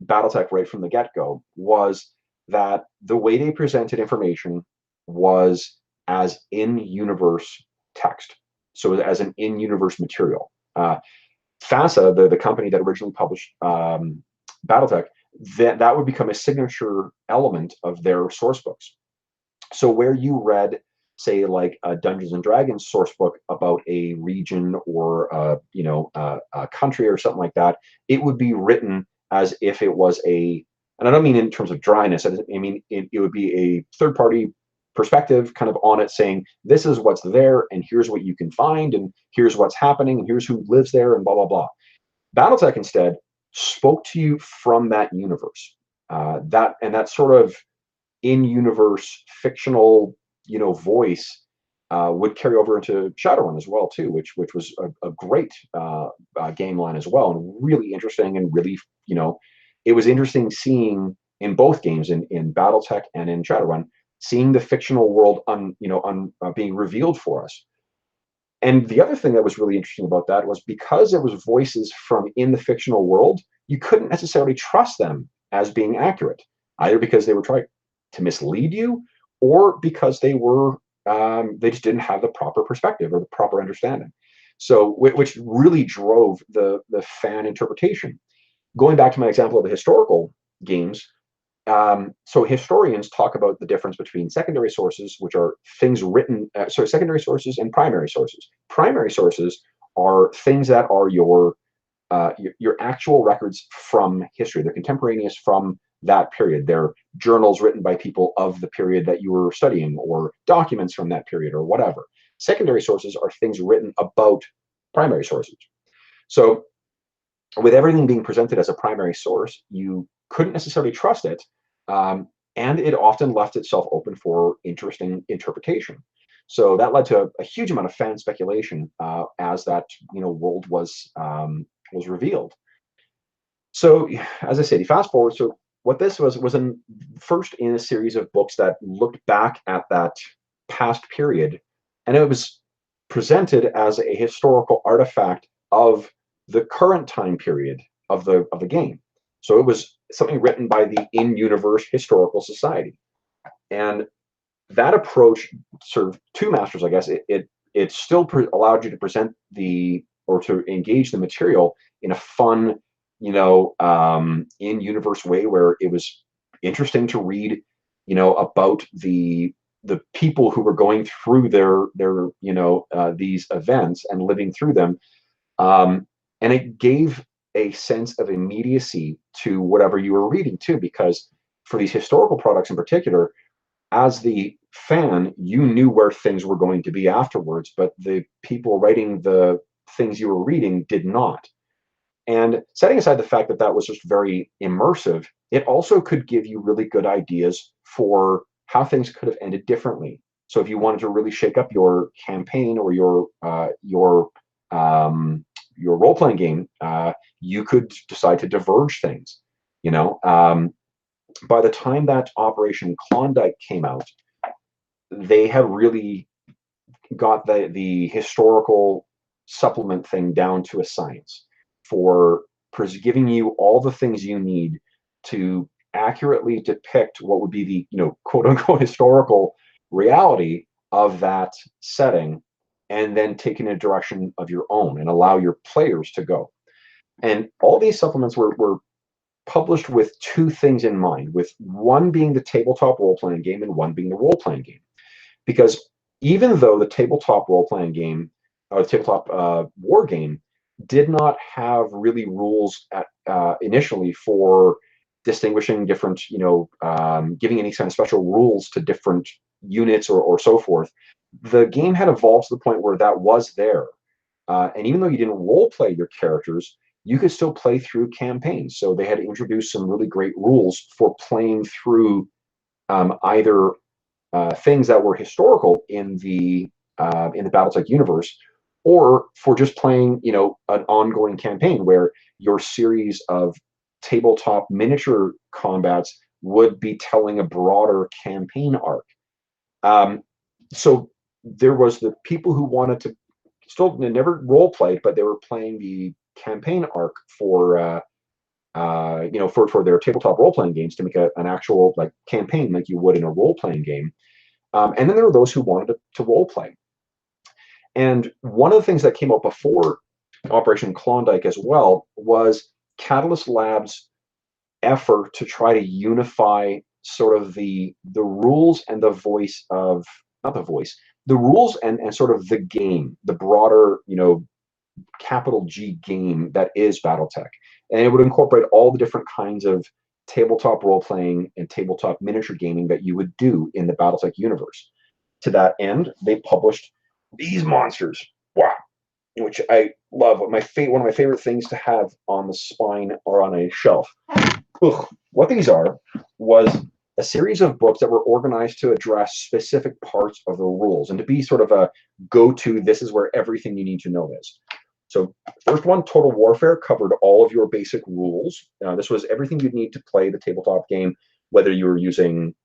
Battletech right from the get-go was that the way they presented information was as in-universe text, so as an in-universe material. FASA, the company that originally published Battletech, that would become a signature element of their source books. So where you read, say, like a Dungeons and Dragons source book about a region or a country or something like that, it would be written as if it was and I don't mean in terms of dryness, I mean it would be a third-party perspective kind of on it, saying this is what's there and here's what you can find and here's what's happening and here's who lives there and blah blah blah. Battletech instead spoke to you from that universe, that sort of in-universe fictional voice would carry over into Shadowrun as well too, which was a great game line as well, and really interesting, and really it was interesting seeing in both games, in Battletech and in Shadowrun, seeing the fictional world being revealed for us. And the other thing that was really interesting about that was because it was voices from in the fictional world, you couldn't necessarily trust them as being accurate, either because they were trying to mislead you, or because they just didn't have the proper perspective or the proper understanding. So, which really drove the fan interpretation. Going back to my example of the historical games, so historians talk about the difference between secondary sources, which are things written, secondary sources and primary sources. Primary sources are things that are your actual records from history. They're contemporaneous from that period. They're journals written by people of the period that you were studying, or documents from that period, or whatever. Secondary sources are things written about primary sources. So with everything being presented as a primary source, you couldn't necessarily trust it, and it often left itself open for interesting interpretation. So that led to a huge amount of fan speculation as that world was revealed. So, as I said, you fast forward. So what this was first in a series of books that looked back at that past period, and it was presented as a historical artifact of the current time period of the game. So it was something written by the in-universe historical society, and that approach served two masters, I guess. It still allowed you to present or to engage the material in a fun, in-universe way, where it was interesting to read, about the people who were going through these events and living through them, and it gave a sense of immediacy to whatever you were reading too, because for these historical products in particular, as the fan, you knew where things were going to be afterwards, but the people writing the things you were reading did not. And setting aside the fact that that was just very immersive, it also could give you really good ideas for how things could have ended differently. So if you wanted to really shake up your campaign or your role-playing game, you could decide to diverge things. By the time that Operation Klondike came out, they had really got the historical supplement thing down to a science for giving you all the things you need to accurately depict what would be the quote unquote historical reality of that setting, and then taking a direction of your own and allow your players to go. And all these supplements were published with two things in mind, with one being the tabletop role-playing game and one being the role-playing game. Because even though the tabletop role-playing game, or the tabletop war game, did not have really rules initially for distinguishing different, giving any kind of special rules to different units or so forth, the game had evolved to the point where that was there. And even though you didn't role-play your characters, you could still play through campaigns. So they had introduced some really great rules for playing through either things that were historical in the Battletech universe, or for just playing, an ongoing campaign where your series of tabletop miniature combats would be telling a broader campaign arc. So there was the people who wanted to still never role played, but they were playing the campaign arc for for their tabletop role playing games to make an actual campaign like you would in a role playing game. And then there were those who wanted to role play. And one of the things that came up before Operation Klondike as well was Catalyst Labs' effort to try to unify sort of the rules and the voice of, not the voice, the rules and sort of the game, the broader, capital G game that is Battletech. And it would incorporate all the different kinds of tabletop role-playing and tabletop miniature gaming that you would do in the Battletech universe. To that end, they published these monsters. Wow. Which I love. One of my favorite things to have on the spine or on a shelf. Ugh. What these are was a series of books that were organized to address specific parts of the rules and to be sort of a go-to, this is where everything you need to know is. So first one, Total Warfare, covered all of your basic rules. This was everything you'd need to play the tabletop game, whether you were using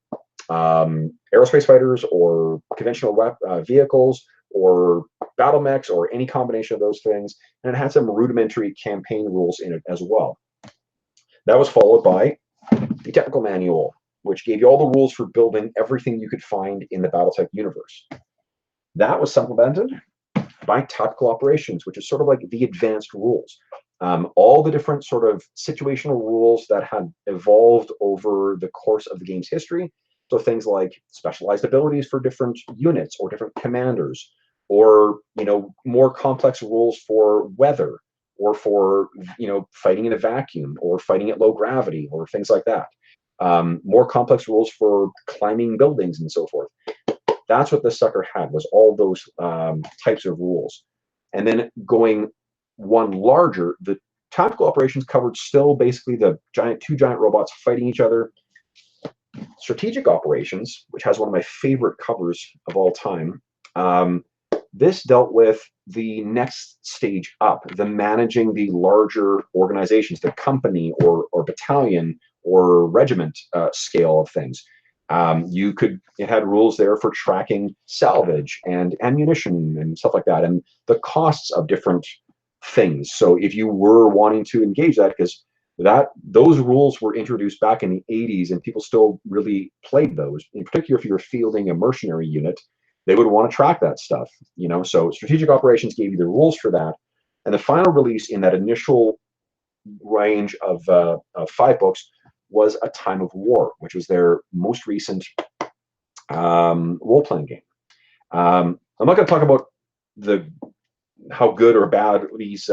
aerospace fighters or conventional vehicles or battle mechs or any combination of those things. And it had some rudimentary campaign rules in it as well. That was followed by the technical manual, which gave you all the rules for building everything you could find in the Battletech universe. That was supplemented by tactical operations, which is sort of like the advanced rules. All the different sort of situational rules that had evolved over the course of the game's history. So things like specialized abilities for different units or different commanders, or more complex rules for weather, or for fighting in a vacuum, or fighting at low gravity, or things like that. More complex rules for climbing buildings and so forth. That's what this sucker had, was all those types of rules. And then going one larger, the tactical operations covered still basically the two giant robots fighting each other. Strategic operations, which has one of my favorite covers of all time, this dealt with the next stage up, the managing the larger organizations, the company or battalion or regiment scale of things. It had rules there for tracking salvage and ammunition and stuff like that, and the costs of different things. So if you were wanting to engage that, because those rules were introduced back in the 80s and people still really played those, in particular if you were fielding a mercenary unit, they would want to track that stuff, so strategic operations gave you the rules for that. And the final release in that initial range of 5 books was A Time of War, which was their most recent role-playing game. I'm not going to talk about how good or bad these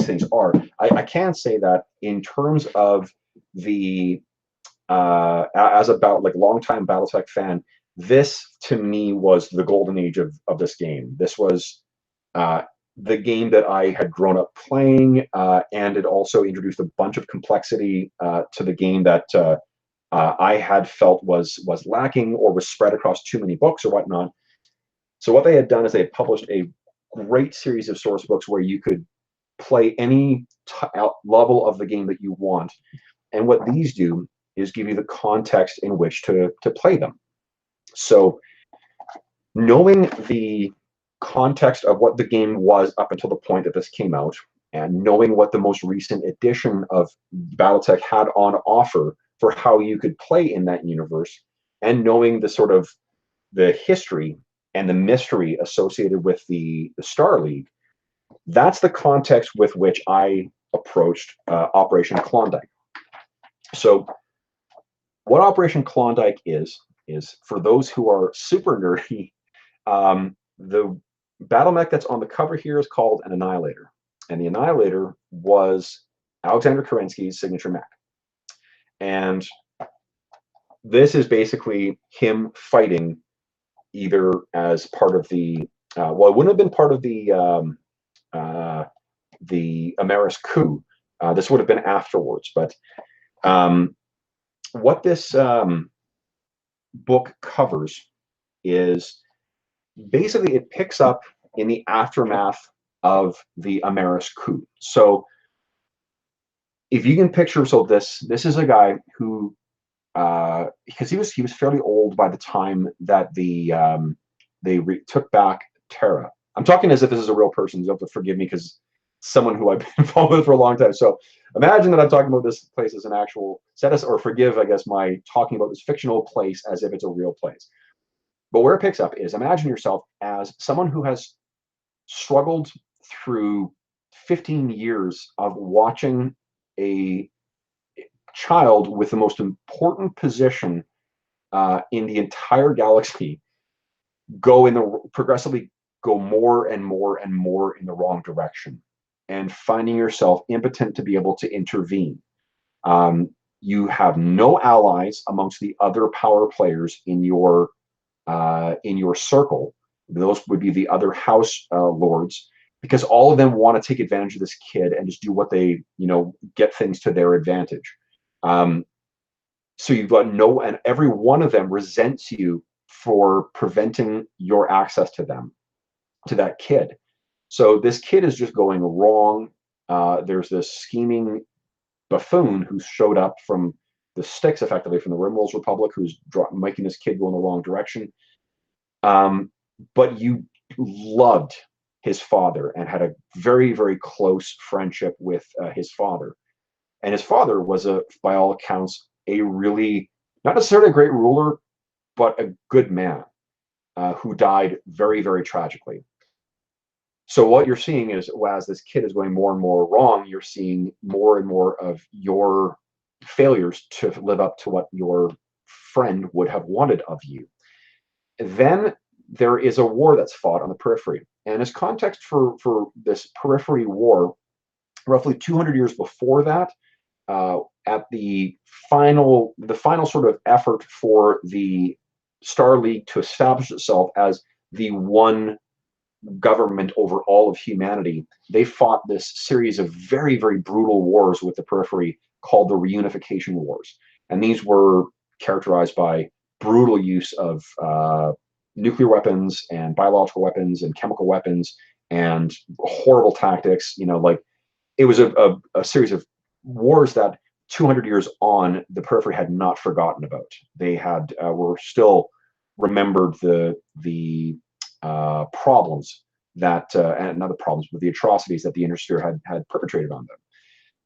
things are. I can say that in terms of the as a longtime Battletech fan, this to me was the golden age of this game. This was the game that I had grown up playing, and it also introduced a bunch of complexity to the game that I had felt was lacking or was spread across too many books or whatnot. So what they had done is they had published a great series of source books where you could play any level of the game that you want. And what these do is give you the context in which to play them. So knowing the context of what the game was up until the point that this came out, and knowing what the most recent edition of Battletech had on offer for how you could play in that universe, and knowing the sort of the history and the mystery associated with the Star League, that's the context with which I approached Operation Klondike. So what Operation Klondike is for those who are super nerdy, the battle mech that's on the cover here is called an Annihilator. And the Annihilator was Aleksandr Kerensky's signature mech. And this is basically him fighting either as part of the, well, it wouldn't have been part of the Ameris coup. This would have been afterwards. But what this book covers is basically it picks up in the aftermath of the Ameris coup. So if you can picture, so this is a guy who, because he was fairly old by the time that they took back Terra. I'm talking as if this is a real person. You have to forgive me because someone who I've been involved with for a long time. So imagine that I'm talking about this place as an actual set, or forgive, I guess, my talking about this fictional place as if it's a real place. But where it picks up is, imagine yourself as someone who has struggled through 15 years of watching a child with the most important position in the entire galaxy progressively go more and more and more in the wrong direction, and finding yourself impotent to be able to intervene. You have no allies amongst the other power players in your circle. Those would be the other house lords, because all of them want to take advantage of this kid and just do what they, get things to their advantage. So you've got and every one of them resents you for preventing your access to them, to that kid. So this kid is just going wrong. There's this scheming buffoon who showed up from sticks effectively from the Rimworld's Republic, who's making this kid go in the wrong direction. But you loved his father and had a very, very close friendship with his father. And his father was, by all accounts, a really, not necessarily a great ruler, but a good man who died very, very tragically. So what you're seeing is, as this kid is going more and more wrong, you're seeing more and more of your failures to live up to what your friend would have wanted of you. Then there is a war that's fought on the periphery. And as context for this periphery war, roughly 200 years before that, at the final sort of effort for the Star League to establish itself as the one government over all of humanity, they fought this series of very, very brutal wars with the periphery called the Reunification Wars. And these were characterized by brutal use of nuclear weapons and biological weapons and chemical weapons and horrible tactics. Like, it was a series of wars that 200 years on, the periphery had not forgotten about. They had were still remembered the problems that, and not the problems, but the atrocities that the Intersphere had perpetrated on them.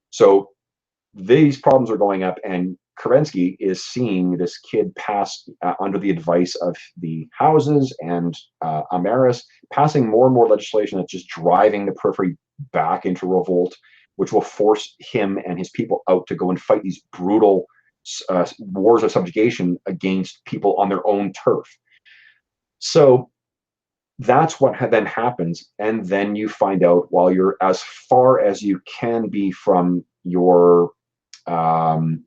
So these problems are going up, and Kerensky is seeing this kid pass under the advice of the houses and Amaris, passing more and more legislation that's just driving the periphery back into revolt, which will force him and his people out to go and fight these brutal wars of subjugation against people on their own turf. So that's what then happens, and then you find out, while you're as far as you can be from your home,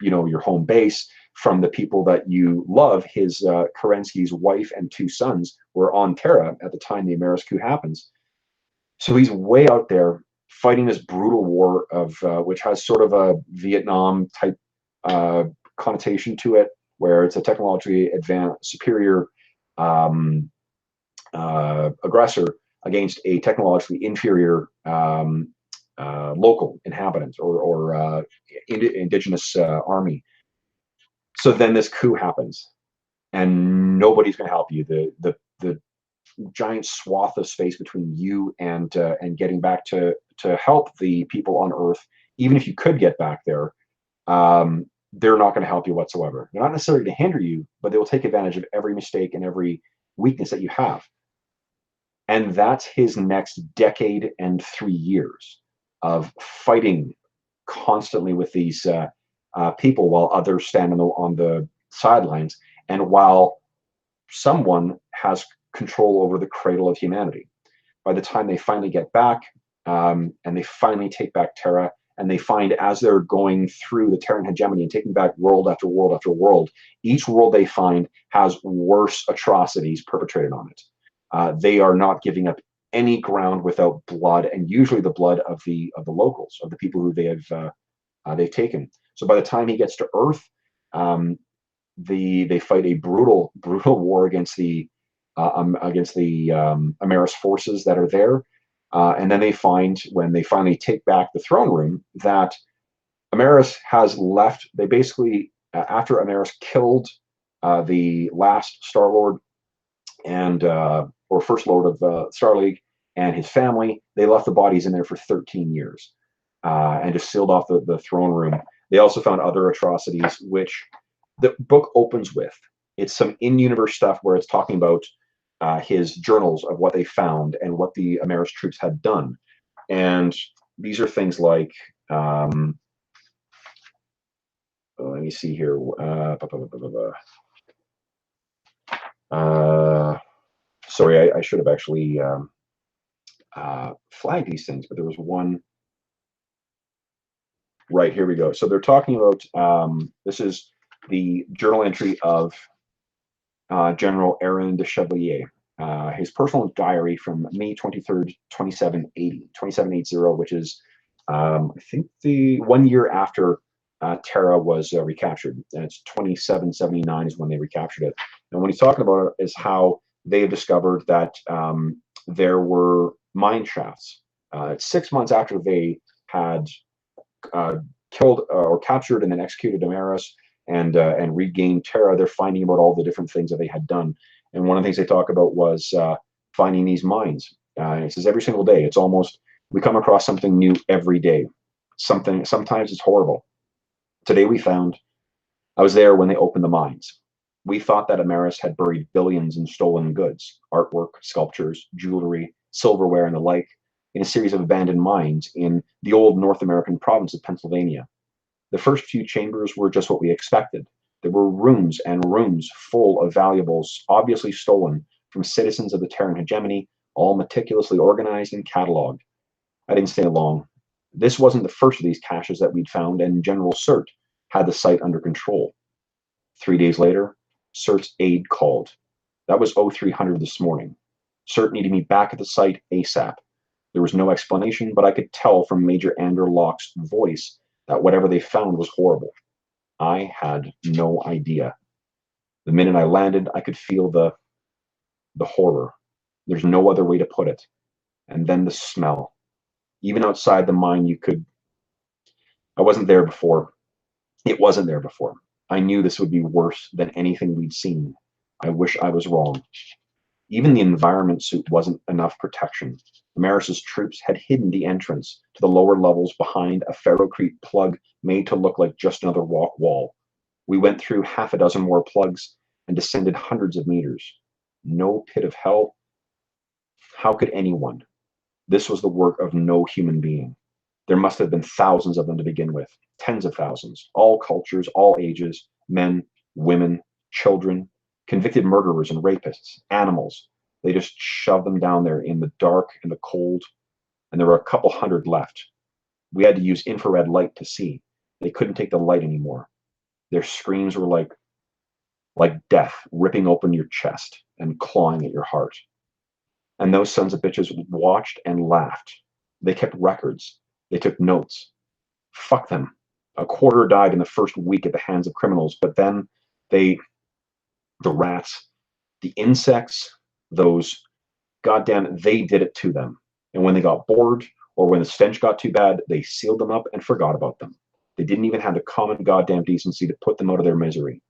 your home base, from the people that you love. His Kerensky's wife and 2 sons were on Terra at the time the Amaris coup happens. So he's way out there fighting this brutal war of which has sort of a Vietnam type connotation to it, where it's a technologically advanced, superior aggressor against a technologically inferior local inhabitants or indigenous army. So then this coup happens, and nobody's going to help you. The giant swath of space between you and getting back to help the people on Earth, even if you could get back there, they're not going to help you whatsoever. They're not necessarily to hinder you, but they will take advantage of every mistake and every weakness that you have. And that's his next decade and 3 years of fighting constantly with these people, while others stand on the sidelines, and while someone has control over the cradle of humanity. By the time they finally get back, and they finally take back Terra, and they find, as they're going through the Terran hegemony and taking back world after world after world, each world they find has worse atrocities perpetrated on it. They are not giving up any ground without blood, and usually the blood of the locals, of the people who they've taken. So by the time he gets to Earth, they fight a brutal war against the Amaris forces that are there, and then they find, when they finally take back the throne room, that Amaris has left. They basically, after Amaris killed the last Star Lord and or First Lord of Star League and his family, they left the bodies in there for 13 years and just sealed off the throne room. They also found other atrocities, which the book opens with. It's some in-universe stuff where it's talking about his journals of what they found and what the Amaris troops had done. And these are things like, let me see here. Sorry, I should have actually flagged these things, but there was one. Right, here we go. So they're talking about, this is the journal entry of General Aaron de Chevalier, his personal diary from May 23rd, 2780, which is, I think, the 1 year after Terra was recaptured. And it's 2779 is when they recaptured it. And what he's talking about is how they have discovered that there were mine shafts. 6 months after they had killed or captured and then executed Damaris and regained Terra, they're finding about all the different things that they had done. And one of the things they talk about was finding these mines. And it says every single day, it's almost, we come across something new every day. Sometimes it's horrible. Today we found, I was there when they opened the mines. We thought that Damaris had buried billions in stolen goods, artwork, sculptures, jewelry, silverware, and the like, in a series of abandoned mines in the old North American province of Pennsylvania. The first few chambers were just what we expected. There were rooms and rooms full of valuables, obviously stolen from citizens of the Terran hegemony, all meticulously organized and cataloged. I didn't stay long. This wasn't the first of these caches that we'd found, and General Cert had the site under control. 3 days later, Cert's aide called. That was 0300 this morning. Cert needed me back at the site ASAP. There was no explanation, but I could tell from Major Ander Locke's voice that whatever they found was horrible. I had no idea. The minute I landed, I could feel the horror. There's no other way to put it. And then the smell. Even outside the mine, I wasn't there before. It wasn't there before. I knew this would be worse than anything we'd seen. I wish I was wrong. Even the environment suit wasn't enough protection. Damaris's troops had hidden the entrance to the lower levels behind a ferrocrete plug made to look like just another rock wall. We went through half a dozen more plugs and descended hundreds of meters. No pit of hell. How could anyone? This was the work of no human being. There must have been thousands of them to begin with, tens of thousands, all cultures, all ages, men, women, children, convicted murderers and rapists, animals. They just shoved them down there in the dark and the cold, and there were a couple hundred left. We had to use infrared light to see. They couldn't take the light anymore. Their screams were like death ripping open your chest and clawing at your heart. And those sons of bitches watched and laughed. They kept records. They took notes. Fuck them. A quarter died in the first week at the hands of criminals, but then the rats, the insects, those goddamn, they did it to them. And when they got bored or when the stench got too bad, they sealed them up and forgot about them. They didn't even have the common goddamn decency to put them out of their misery.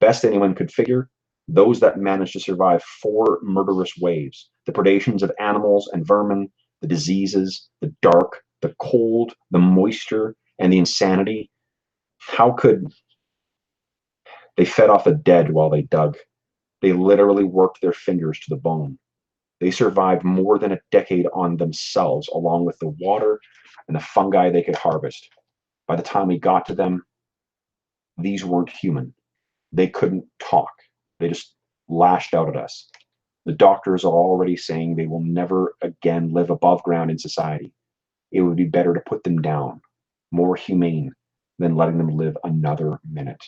Best anyone could figure, those that managed to survive 4 murderous waves, the predations of animals and vermin, the diseases, the dark, the cold, the moisture, and the insanity. How could they fed off the dead while they dug? They literally worked their fingers to the bone. They survived more than a decade on themselves, along with the water and the fungi they could harvest. By the time we got to them, these weren't human. They couldn't talk. They just lashed out at us. The doctors are already saying they will never again live above ground in society. It would be better to put them down, more humane than letting them live another minute.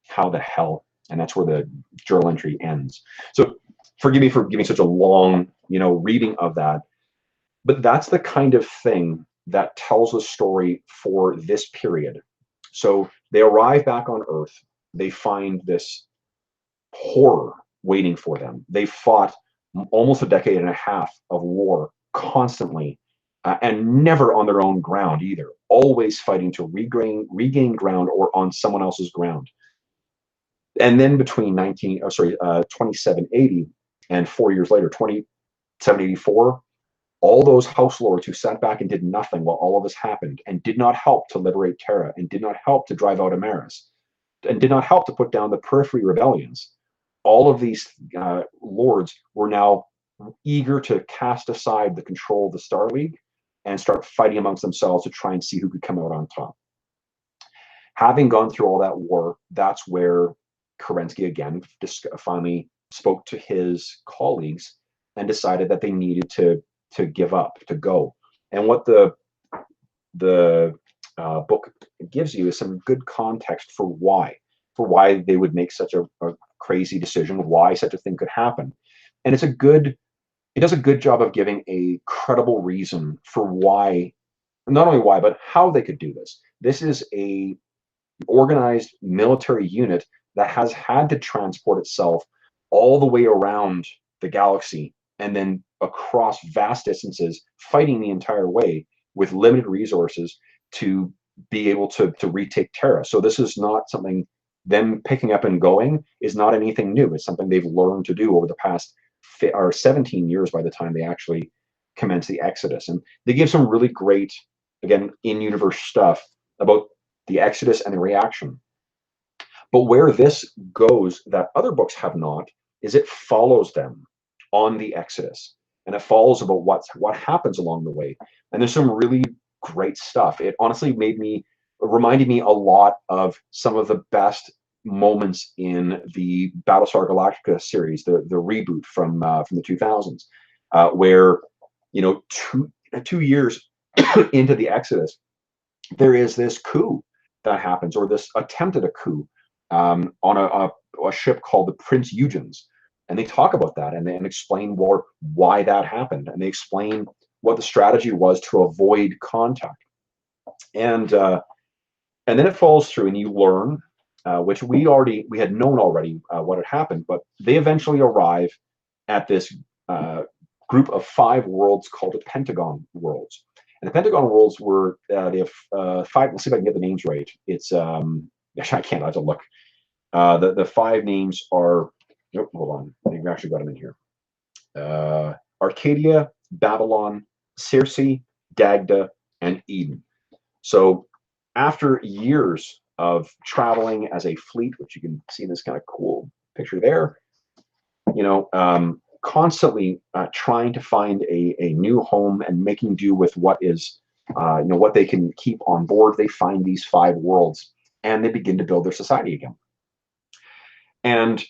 How the hell? And that's where the journal entry ends. So forgive me for giving such a long, reading of that. But that's the kind of thing that tells the story for this period. So they arrive back on Earth. They find this horror waiting for them. They fought almost a decade and a half of war constantly, and never on their own ground either. Always fighting to regain ground or on someone else's ground. And then between 2780 and 4 years later, 2784, all those house lords who sat back and did nothing while all of this happened and did not help to liberate Terra and did not help to drive out Damaris and did not help to put down the periphery rebellions, all of these lords were now eager to cast aside the control of the Star League and start fighting amongst themselves to try and see who could come out on top. Having gone through all that war, that's where Kerensky again finally spoke to his colleagues and decided that they needed to give up, to go. And what the book gives you is some good context for why they would make such a crazy decision, why such a thing could happen. And it does a good job of giving a credible reason for why, not only why, but how they could do this. This is a organized military unit that has had to transport itself all the way around the galaxy and then across vast distances, fighting the entire way with limited resources to be able to retake Terra. So this is not something, them picking up and going is not anything new. It's something they've learned to do over the past 17 years by the time they actually commence the Exodus. And they give some really great, again, in-universe stuff about the Exodus and the reaction. But where this goes that other books have not is it follows them on the Exodus, and it follows about what happens along the way. And there's some really great stuff. It honestly reminded me a lot of some of the best moments in the Battlestar Galactica series, the reboot from the 2000s, where, you know, two years into the Exodus, there is this coup that happens, or this attempt at a coup, on a ship called the Prince Eugens. And they talk about that, and explain why that happened, and they explain what the strategy was to avoid contact. And then it falls through, and you learn, which we had known already what had happened, but they eventually arrive at this group of 5 worlds called the Pentagon Worlds. And the Pentagon Worlds were, they have 5, let's see if I can get the names right. It's, actually I can't, I have to look. The 5 names are, nope, hold on, they've actually got them in here. Arcadia, Babylon, Circe, Dagda, and Eden. So after years of traveling as a fleet, which you can see in this kind of cool picture there, you know, constantly trying to find a new home and making do with what is, you know, what they can keep on board, they find these 5 worlds, and they begin to build their society again. And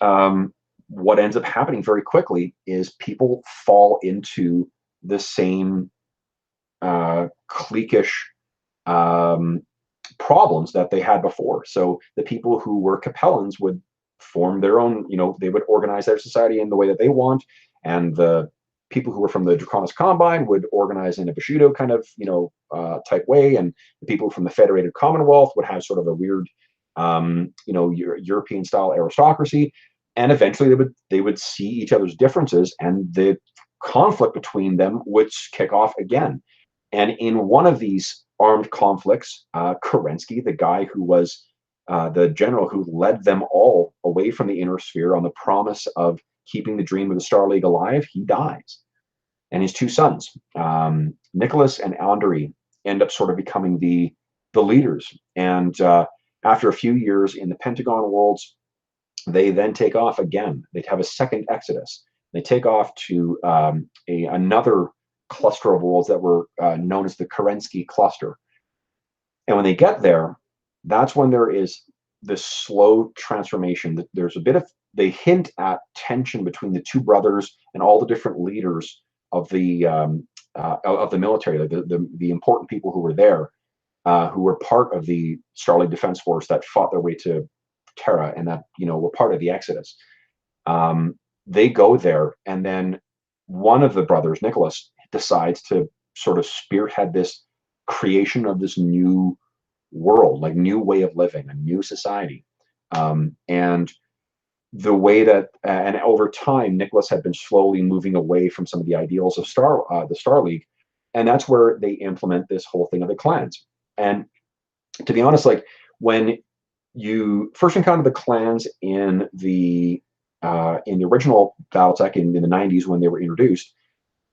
what ends up happening very quickly is people fall into the same cliquish problems that they had before. So the people who were Capellans would form their own, you know, they would organize their society in the way that they want, and the people who were from the Draconis Combine would organize in a Bushido kind of, you know, type way, and the people from the Federated Commonwealth would have sort of a weird, you know, European style aristocracy. And eventually they would see each other's differences, and the conflict between them would kick off again. And in one of these armed conflicts, Kerensky, the guy who was the general who led them all away from the inner sphere on the promise of keeping the dream of the Star League alive, he dies. And his 2 sons, Nicholas and Andery, end up sort of becoming the leaders. And after a few years in the Pentagon Worlds, they then take off again. They have a second exodus. They take off to another cluster of worlds that were known as the Kerensky cluster. And when they get there, that's when there is this slow transformation. There's a bit of, they hint at tension between the 2 brothers and all the different leaders of the military, like the important people who were there, who were part of the Starlight Defense Force that fought their way to Terra, and that, you know, were part of the Exodus. They go there, and then one of the brothers, Nicholas, decides to sort of spearhead this creation of this new world, like new way of living, a new society. And the way that, and over time, Nicholas had been slowly moving away from some of the ideals of the Star League, and that's where they implement this whole thing of the clans. And to be honest, like, when you first encounter the clans in the original Battletech in the 90s when they were introduced,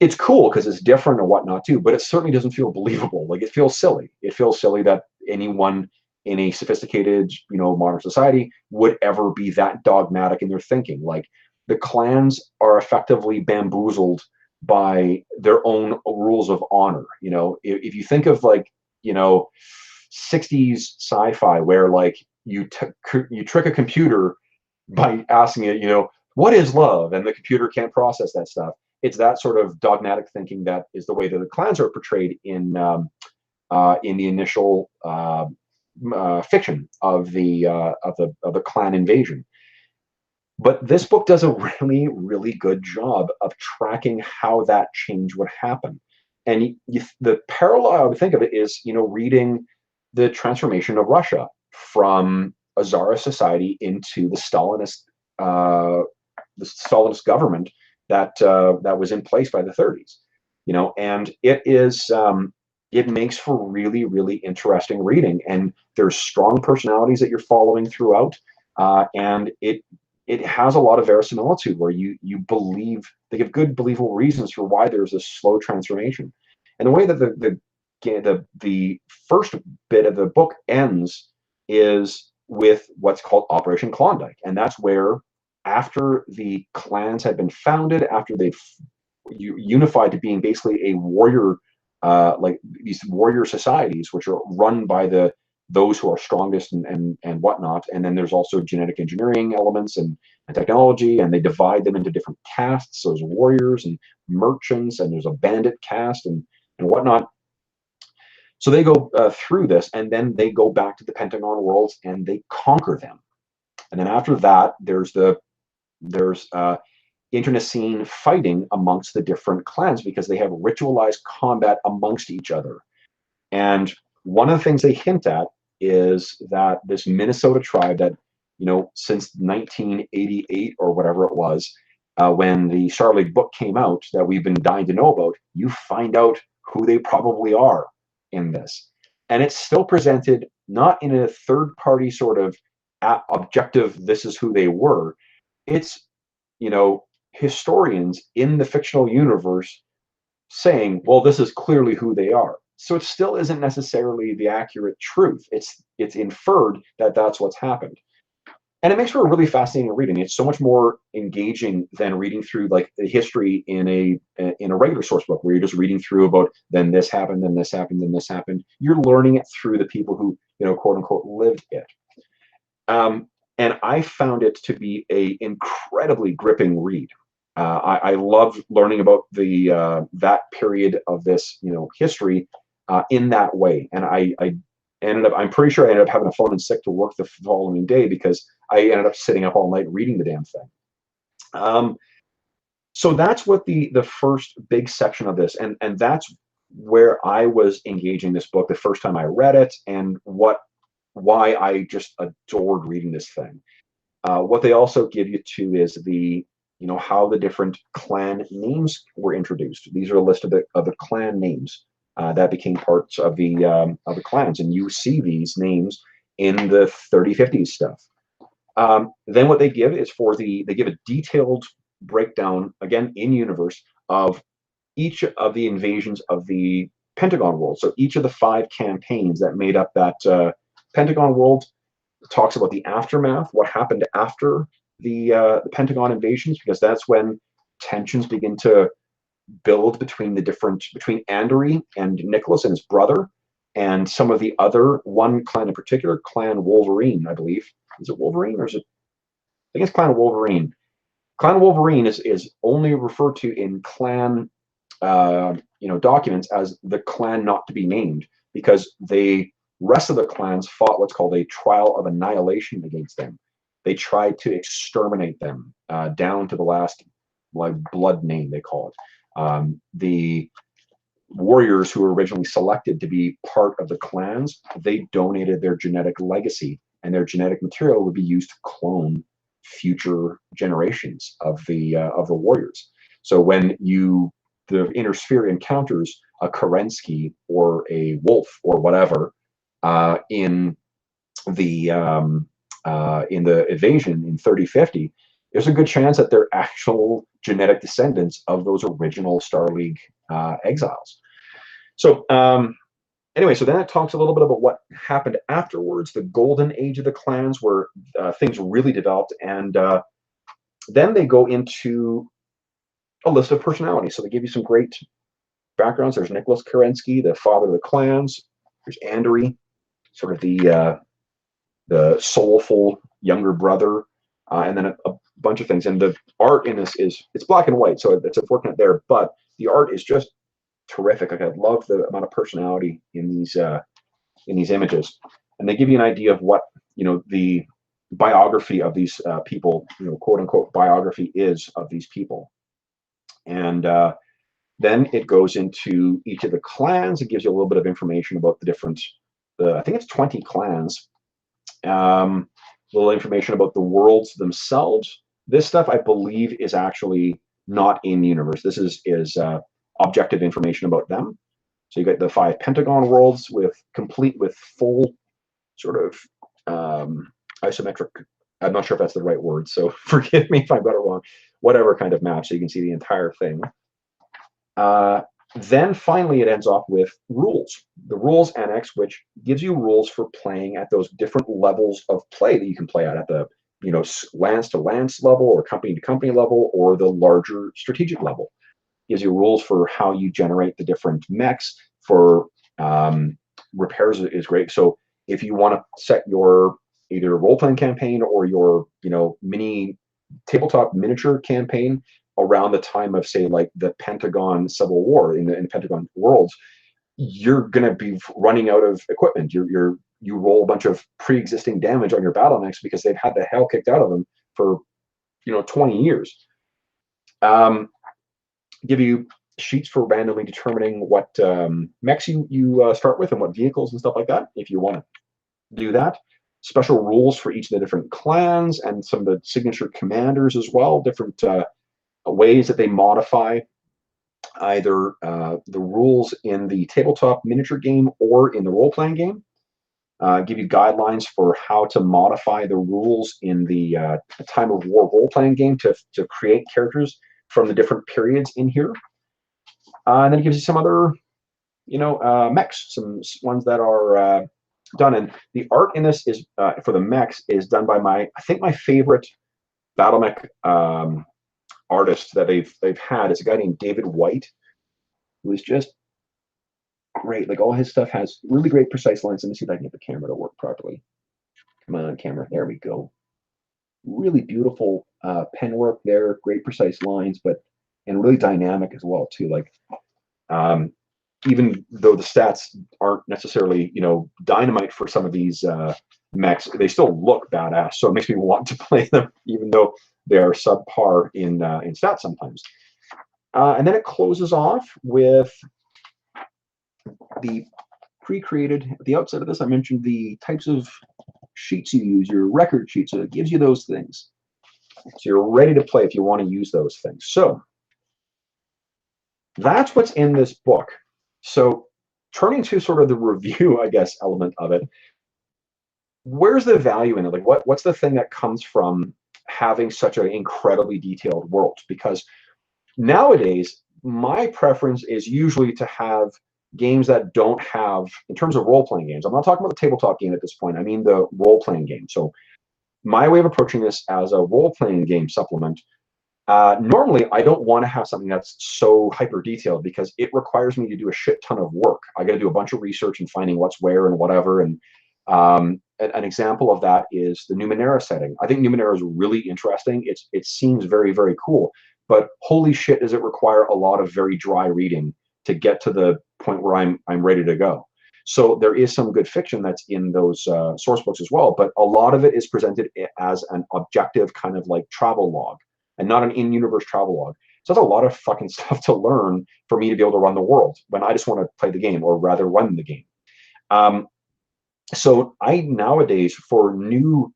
it's cool because it's different and whatnot too, but it certainly doesn't feel believable. Like, it feels silly. It feels silly that anyone in a sophisticated, you know, modern society would ever be that dogmatic in their thinking. Like, the clans are effectively bamboozled by their own rules of honor. You know, if you think of, like, you know, 60s sci-fi where, like, you trick a computer by asking it, you know, what is love? And the computer can't process that stuff. It's that sort of dogmatic thinking that is the way that the clans are portrayed in the initial fiction of the clan invasion. But this book does a really, really good job of tracking how that change would happen. And the parallel I would think of it is, you know, reading the transformation of Russia from a Tsarist society into the Stalinist government that was in place by the 30s. You know, and it is it makes for really, really interesting reading. And there's strong personalities that you're following throughout, and it has a lot of verisimilitude where you believe, they give good believable reasons for why there's this slow transformation. And the way that the first bit of the book ends is with what's called Operation Klondike, and that's where, after the clans had been founded, after they've unified to being basically a warrior, like these warrior societies, which are run by those who are strongest and whatnot. And then there's also genetic engineering elements and technology, and they divide them into different castes. So there's warriors and merchants, and there's a bandit caste and whatnot. So they go through this, and then they go back to the Pentagon worlds and they conquer them. And then after that, there's internecine fighting amongst the different clans because they have ritualized combat amongst each other. And one of the things they hint at is that this Minnesota tribe that, since 1988 or whatever it was, when the Star League book came out that we've been dying to know about, you find out who they probably are in this. And it's still presented not in a third-party sort of objective, this is who they were. It's, historians in the fictional universe saying, well, this is clearly who they are. So it still isn't necessarily the accurate truth. It's inferred that that's what's happened. And it makes for a really fascinating reading. It's so much more engaging than reading through like the history in a regular source book where you're just reading through about then this happened, then this happened, then this happened. You're learning it through the people who, quote unquote, lived it. And I found it to be a incredibly gripping read. I love learning about that period of this, history in that way. And I'm pretty sure I ended up having to phone in sick to work the following day because I ended up sitting up all night reading the damn thing. So that's what the first big section of this, and that's where I was engaging this book the first time I read it, and why I just adored reading this thing. What they also give you too is how the different clan names were introduced. These are a list of the clan names that became parts of the clans, and you see these names in the 3050s stuff. Then what they give is they give a detailed breakdown, again in universe, of each of the invasions of the Pentagon world. So each of the 5 campaigns that made up that Pentagon world talks about the aftermath, what happened after the Pentagon invasions, because that's when tensions begin to build between Andery and Nicholas and his brother, and some of the other, one clan in particular, Clan Wolverine, I believe. Is it Wolverine or is it? I think it's Clan Wolverine. Clan Wolverine is only referred to in clan documents as the clan not to be named, because the rest of the clans fought what's called a trial of annihilation against them. They tried to exterminate them down to the last blood name, they call it. The warriors who were originally selected to be part of the clans, they donated their genetic legacy, and their genetic material would be used to clone future generations of the warriors. So when the inner sphere encounters a Kerensky or a Wolf or whatever in the invasion in 3050, there's a good chance that they're actual genetic descendants of those original Star League exiles. So anyway, so then it talks a little bit about what happened afterwards, the golden age of the clans, where things really developed, and then they go into a list of personalities. So they give you some great backgrounds. There's Nicholas Kerensky, the father of the clans. There's Andery, sort of the soulful younger brother, and then a bunch of things. And the art in this it's black and white, so it's unfortunate there, but the art is just terrific. Like, I love the amount of personality in these images, and they give you an idea of what the biography of these people, quote unquote biography, is of these people. And then it goes into each of the clans. It gives you a little bit of information about the different, I think it's 20 clans. A little information about the worlds themselves. This stuff, I believe, is actually not in universe. This is objective information about them. So you get the 5 Pentagon worlds with full sort of isometric. I'm not sure if that's the right word, so forgive me if I got it wrong. Whatever kind of map, so you can see the entire thing. Then finally, it ends off with rules. The rules annex, which gives you rules for playing at those different levels of play that you can play at the lance to lance level, or company to company level, or the larger strategic level. Gives you rules for how you generate the different mechs. For repairs is great. So if you want to set your either role-playing campaign or your mini tabletop miniature campaign around the time of, say, like the Pentagon Civil War in the Pentagon worlds, you're going to be running out of equipment. You roll a bunch of pre-existing damage on your battle mechs because they've had the hell kicked out of them for 20 years. Give you sheets for randomly determining what mechs you start with and what vehicles and stuff like that, if you want to do that. Special rules for each of the different clans and some of the signature commanders as well, different ways that they modify either the rules in the tabletop miniature game or in the role-playing game. Give you guidelines for how to modify the rules in the Time of War role-playing game to create characters from the different periods in here. And then it gives you some other, mechs, some ones that are done. And the art in this is for the mechs is done by I think my favorite battle mech artist that they've had is a guy named David White, who is just great. Like, all his stuff has really great precise lines. Let me see if I can get the camera to work properly. Come on, camera. There we go. Really beautiful pen work there. Great precise lines, and really dynamic as well too. Like, even though the stats aren't necessarily dynamite for some of these mechs, they still look badass. So it makes me want to play them, even though they are subpar in stats sometimes. And then it closes off with the pre-created. At the outset of this, I mentioned the types of sheets you use, your record sheet. So it gives you those things. So you're ready to play if you want to use those things. So that's what's in this book. So turning to sort of the review, I guess, element of it, where's the value in it? Like, what's the thing that comes from having such an incredibly detailed world? Because nowadays, my preference is usually to have games that don't have, in terms of role-playing games, I'm not talking about the tabletop game at this point, I mean the role-playing game. So my way of approaching this as a role-playing game supplement, normally I don't want to have something that's so hyper-detailed because it requires me to do a shit ton of work. I got to do a bunch of research and finding what's where and whatever. And an example of that is the Numenera setting. I think Numenera is really interesting. It seems very, very cool. But holy shit, does it require a lot of very dry reading to get to the point where I'm ready to go. So there is some good fiction that's in those source books as well, but a lot of it is presented as an objective kind of like travel log and not an in-universe travel log. So that's a lot of fucking stuff to learn for me to be able to run the world when I just want to play the game, or rather run the game. So I nowadays, for new,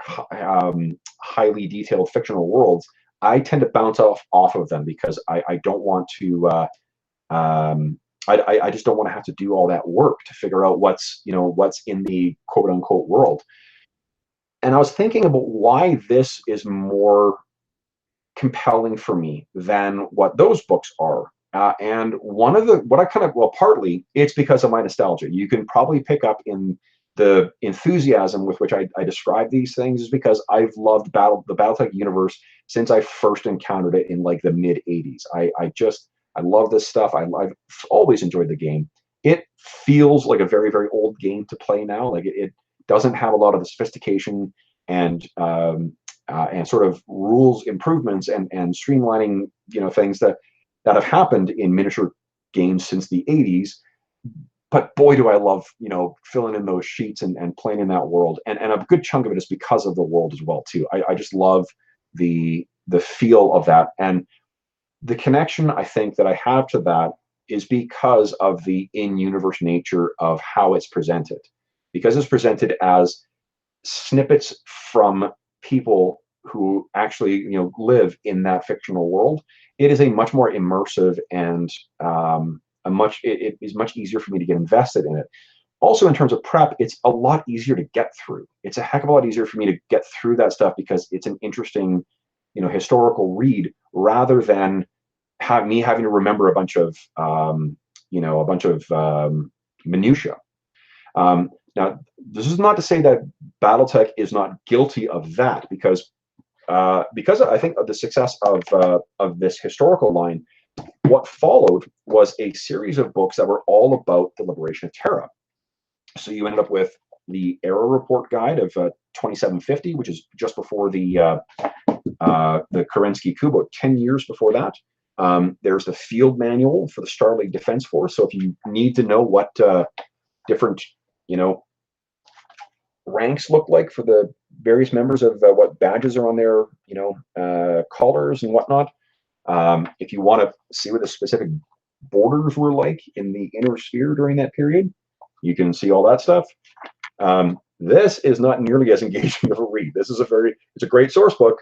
highly detailed fictional worlds, I tend to bounce off of them because I don't want to. I just don't want to have to do all that work to figure out what's in the quote unquote world. And I was thinking about why this is more compelling for me than what those books are. And partly it's because of my nostalgia. You can probably pick up in the enthusiasm with which I describe these things is because I've loved the Battletech universe since I first encountered it in like the mid 80s. I love this stuff. I've always enjoyed the game. It feels like a very, very old game to play now. Like it doesn't have a lot of the sophistication and sort of rules improvements and streamlining, things that have happened in miniature games since the 80s. But boy, do I love, filling in those sheets and playing in that world. And a good chunk of it is because of the world as well, too. I just love the feel of that. And the connection I think that I have to that is because of the in-universe nature of how it's presented. Because it's presented as snippets from people who actually, live in that fictional world. It is a much more immersive and it is much easier for me to get invested in it. Also, in terms of prep, it's a lot easier to get through. It's a heck of a lot easier for me to get through that stuff because it's an interesting, historical read rather than me having to remember a bunch of, minutia. Now, this is not to say that Battletech is not guilty of that, because I think of the success of this historical line, what followed was a series of books that were all about the liberation of Terra. So you ended up with the Era Report Guide of 2750, which is just before the Kerensky coup, about 10 years before that. There's the Field Manual for the Star League Defense Force. So if you need to know what different, ranks look like for the various members of what badges are on their, collars and whatnot. If you want to see what the specific borders were like in the inner sphere during that period, you can see all that stuff. This is not nearly as engaging of a read. This is it's a great source book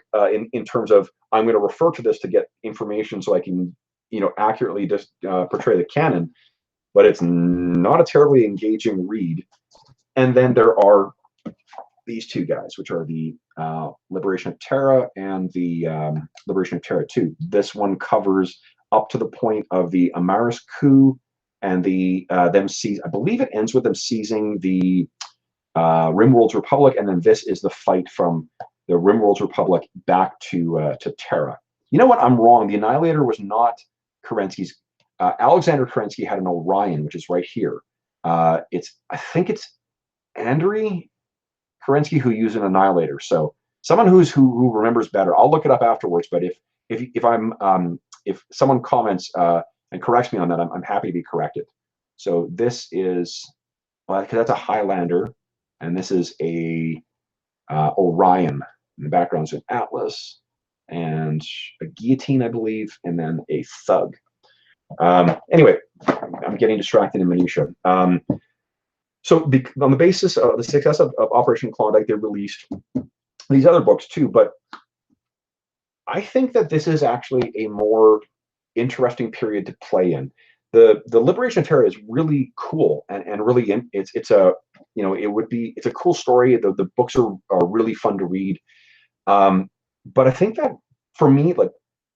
in terms of I'm going to refer to this to get information so I can, accurately just portray the canon, but it's not a terribly engaging read. And then there are these two guys, which are the Liberation of Terra and the Liberation of Terra 2. This one covers up to the point of the Amaris coup and I believe it ends with them seizing the Rimworld's Republic, and then this is the fight from the Rimworld's Republic back to Terra. You know what? I'm wrong. The Annihilator was not Kerensky's. Aleksandr Kerensky had an Orion, which is right here. I think it's Andery Kerensky who used an Annihilator. So someone who remembers better. I'll look it up afterwards. But if someone comments and corrects me on that, I'm happy to be corrected. So this is, well, because that's a Highlander, and this is a Orion. In the background is an Atlas and a guillotine, I believe, and then a thug. Anyway, I'm getting distracted in minutia. So on the basis of the success of Operation Klondike, they released these other books too. But I think that this is actually a more interesting period to play in. The Liberation of Terra is really cool and really it's a cool story. The books are really fun to read. But I think that for me, like,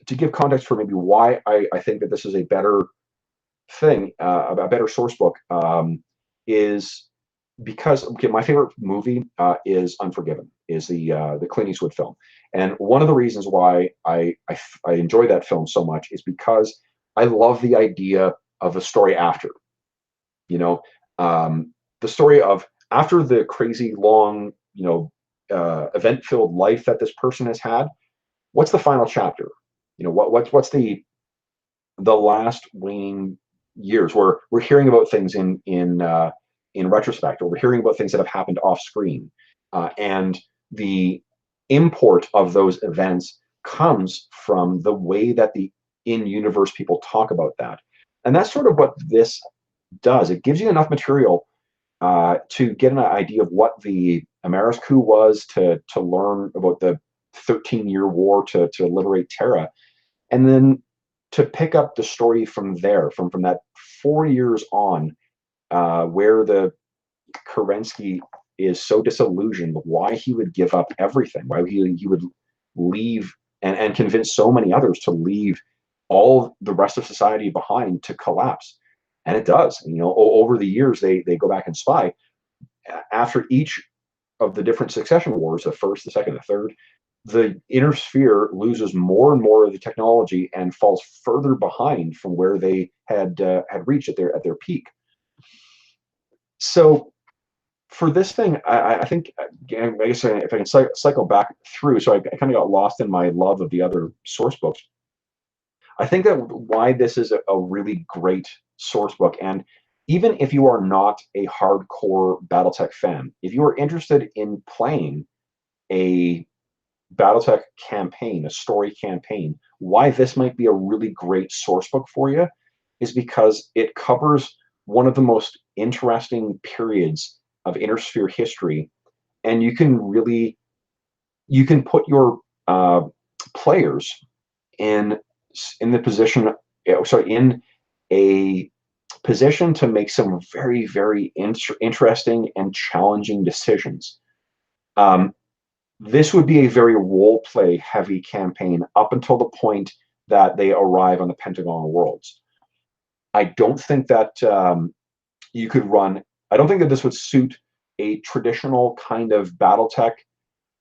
to give context for maybe why I think that this is a better thing, a better source book, is because my favorite movie is Unforgiven, is the Clint Eastwood film, and one of the reasons why I enjoy that film so much is because I love the idea of a story after, the story of after the crazy long, event-filled life that this person has had. What's the final chapter? What's the last waning years where we're hearing about things in retrospect, or we're hearing about things that have happened off screen, and the import of those events comes from the way that the in-universe people talk about that. And that's sort of what this does. It gives you enough material to get an idea of what the Amaris coup was, to learn about the 13-year war to liberate Terra, and then to pick up the story from there, from that 4 years on, where the Kerensky is so disillusioned, why he would give up everything, why he would leave and convince so many others to leave all the rest of society behind to collapse. And it does. Over the years, they go back and spy. After each of the different succession wars, the first, the second, the third, the inner sphere loses more and more of the technology and falls further behind from where they had reached at their peak. So for this thing, I think, I guess if I can cycle back through, so I kind of got lost in my love of the other source books. I think that why this is a really great source book, and even if you are not a hardcore Battletech fan, if you are interested in playing a Battletech campaign, a story campaign, why this might be a really great source book for you is because it covers one of the most interesting periods of inner sphere history, and you can put your players in the position, in a positioned to make some very, very interesting and challenging decisions. This would be a very role-play heavy campaign up until the point that they arrive on the Pentagon Worlds. I don't think that you could run, I don't think that this would suit a traditional kind of Battletech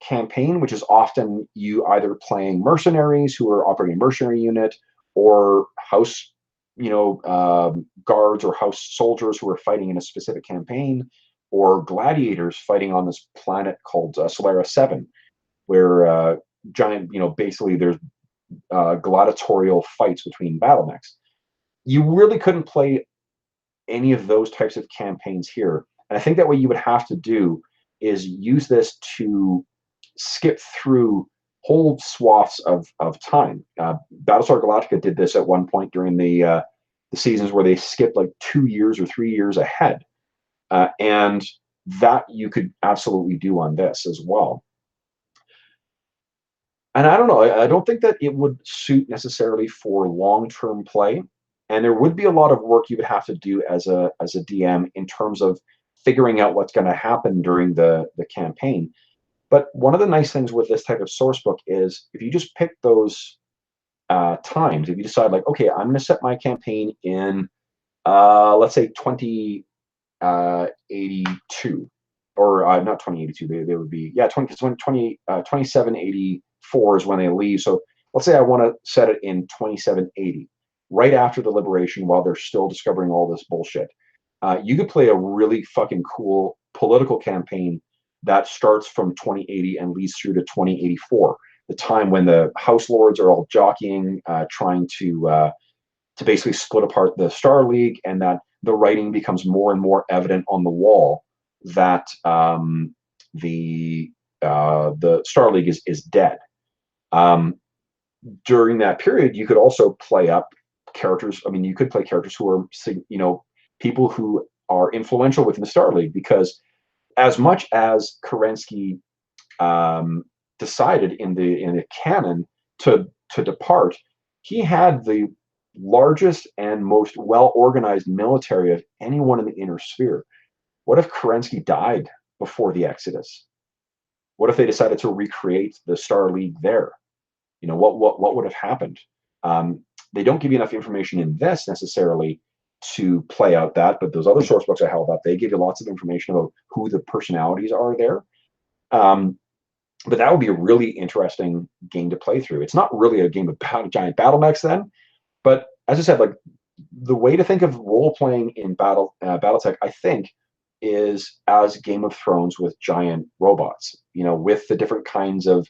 campaign, which is often you either playing mercenaries who are operating a mercenary unit, or house, guards or house soldiers who are fighting in a specific campaign, or gladiators fighting on this planet called Solaris 7, where giant, basically there's gladiatorial fights between battle mechs. You really couldn't play any of those types of campaigns here. And I think that what you would have to do is use this to skip through whole swaths of time. Battlestar Galactica did this at one point during the seasons where they skipped like 2 years or 3 years ahead. And that you could absolutely do on this as well. And I don't know, I don't think that it would suit necessarily for long-term play. And there would be a lot of work you would have to do as a DM in terms of figuring out what's going to happen during the campaign. But one of the nice things with this type of source book is if you just pick those times, if you decide like, okay, I'm going to set my campaign in, let's say 2082, or not 2082, they would be, yeah, 2784 is when they leave. So let's say I want to set it in 2780, right after the liberation, while they're still discovering all this bullshit. You could play a really fucking cool political campaign that starts from 2080 and leads through to 2084, the time when the House Lords are all jockeying, trying to basically split apart the Star League, and that the writing becomes more and more evident on the wall that the Star League is dead. During that period, you could also play up characters. I mean, you could play characters who are, people who are influential within the Star League, because as much as Kerensky decided in the canon to depart, he had the largest and most well-organized military of anyone in the inner sphere. What if Kerensky died before the Exodus? What if they decided to recreate the Star League there? What would have happened? They don't give you enough information in this necessarily to play out that, but those other source books I held up, they give you lots of information about who the personalities are there. But that would be a really interesting game to play through. It's not really a game about giant battle mechs then, but as I said, like, the way to think of role-playing in Battletech, I think, is as Game of Thrones with giant robots, with the different kinds of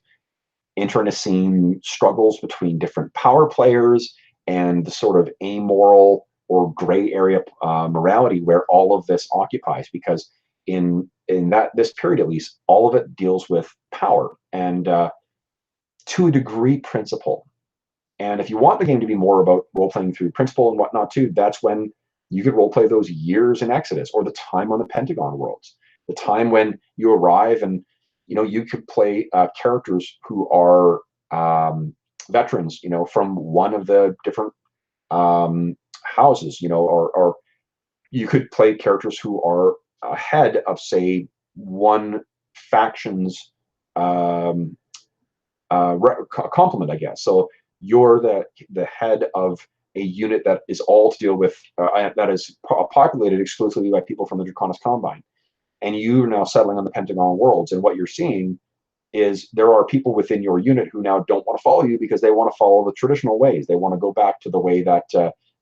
internecine struggles between different power players and the sort of amoral or gray area morality where all of this occupies, because in this period, at least, all of it deals with power and to a degree principle. And if you want the game to be more about role-playing through principle and whatnot too, that's when you could role-play those years in Exodus, or the time on the Pentagon Worlds, the time when you arrive, and you could play characters who are veterans, from one of the different houses, or you could play characters who are ahead of, say, one faction's complement, I guess. So you're the head of a unit that is all to deal with, that is populated exclusively by people from the Draconis Combine. And you're now settling on the Pentagon Worlds. And what you're seeing is there are people within your unit who now don't want to follow you because they want to follow the traditional ways. They want to go back to the way that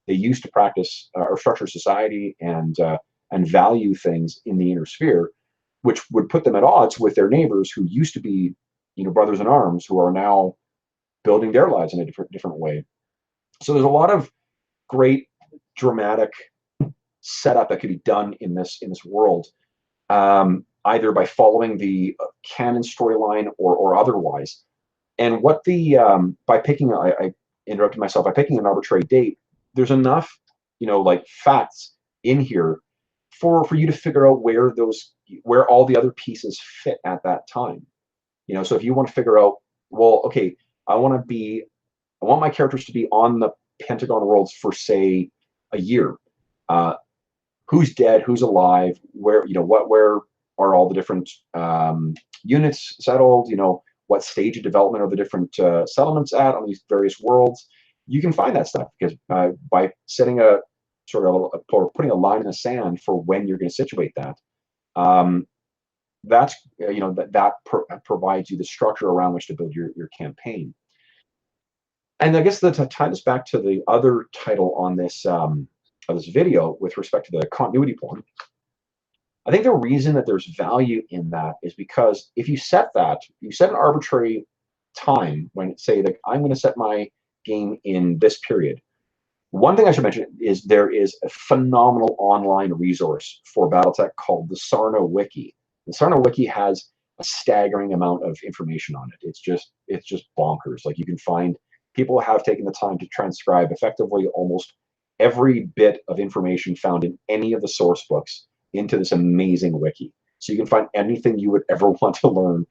they used to practice or structure society and value things in the inner sphere, which would put them at odds with their neighbors who used to be, brothers in arms, who are now building their lives in a different way. So there's a lot of great dramatic setup that could be done in this world, either by following the canon storyline or otherwise. And what by picking, I interrupted myself, by picking an arbitrary date, there's enough, like facts in here for you to figure out where all the other pieces fit at that time. So if you want to figure out, well, okay, I want my characters to be on the Pentagon Worlds for, say, a year. who's dead, who's alive, where, where are all the different units settled, what stage of development are the different settlements at on these various worlds. You can find that stuff because by setting a sort of or putting a line in the sand for when you're going to situate that, that's provides you the structure around which to build your campaign. And I guess to tie this back to the other title on this this video with respect to the continuity porn, I think the reason that there's value in that is because if you set an arbitrary time when, say, that I'm going to set my game in this period. One thing I should mention is there is a phenomenal online resource for Battletech called the Sarna Wiki. The Sarna Wiki has a staggering amount of information on it. It's just bonkers. Like, you can find people have taken the time to transcribe effectively almost every bit of information found in any of the source books into this amazing wiki. So you can find anything you would ever want to learn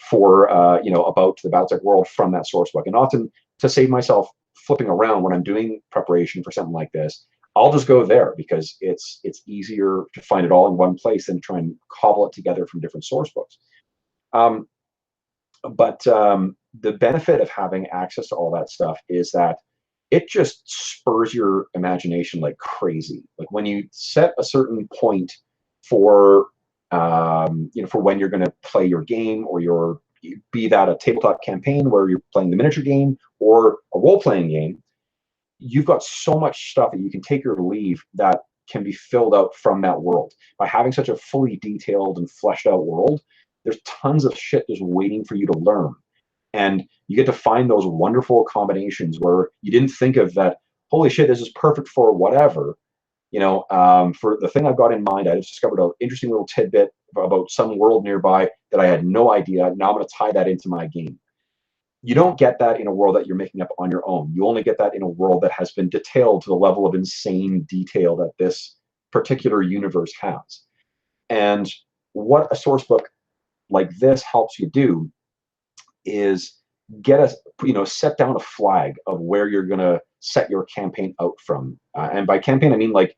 for about the Battletech world from that source book. And often, to save myself flipping around when I'm doing preparation for something like this, I'll just go there because it's easier to find it all in one place than try and cobble it together from different source books. But the benefit of having access to all that stuff is that it just spurs your imagination like crazy. Like, when you set a certain point for for when you're going to play your game, or be that a tabletop campaign where you're playing the miniature game or a role-playing game, you've got so much stuff that you can take or leave that can be filled out from that world. By having such a fully detailed and fleshed out world, there's tons of shit just waiting for you to learn. And you get to find those wonderful combinations where you didn't think of that, holy shit, this is perfect for whatever. For the thing I've got in mind, I just discovered an interesting little tidbit about some world nearby that I had no idea. Now I'm going to tie that into my game. You don't get that in a world that you're making up on your own. You only get that in a world that has been detailed to the level of insane detail that this particular universe has. And what a source book like this helps you do is set down a flag of where you're going to set your campaign out from. And by campaign, I mean like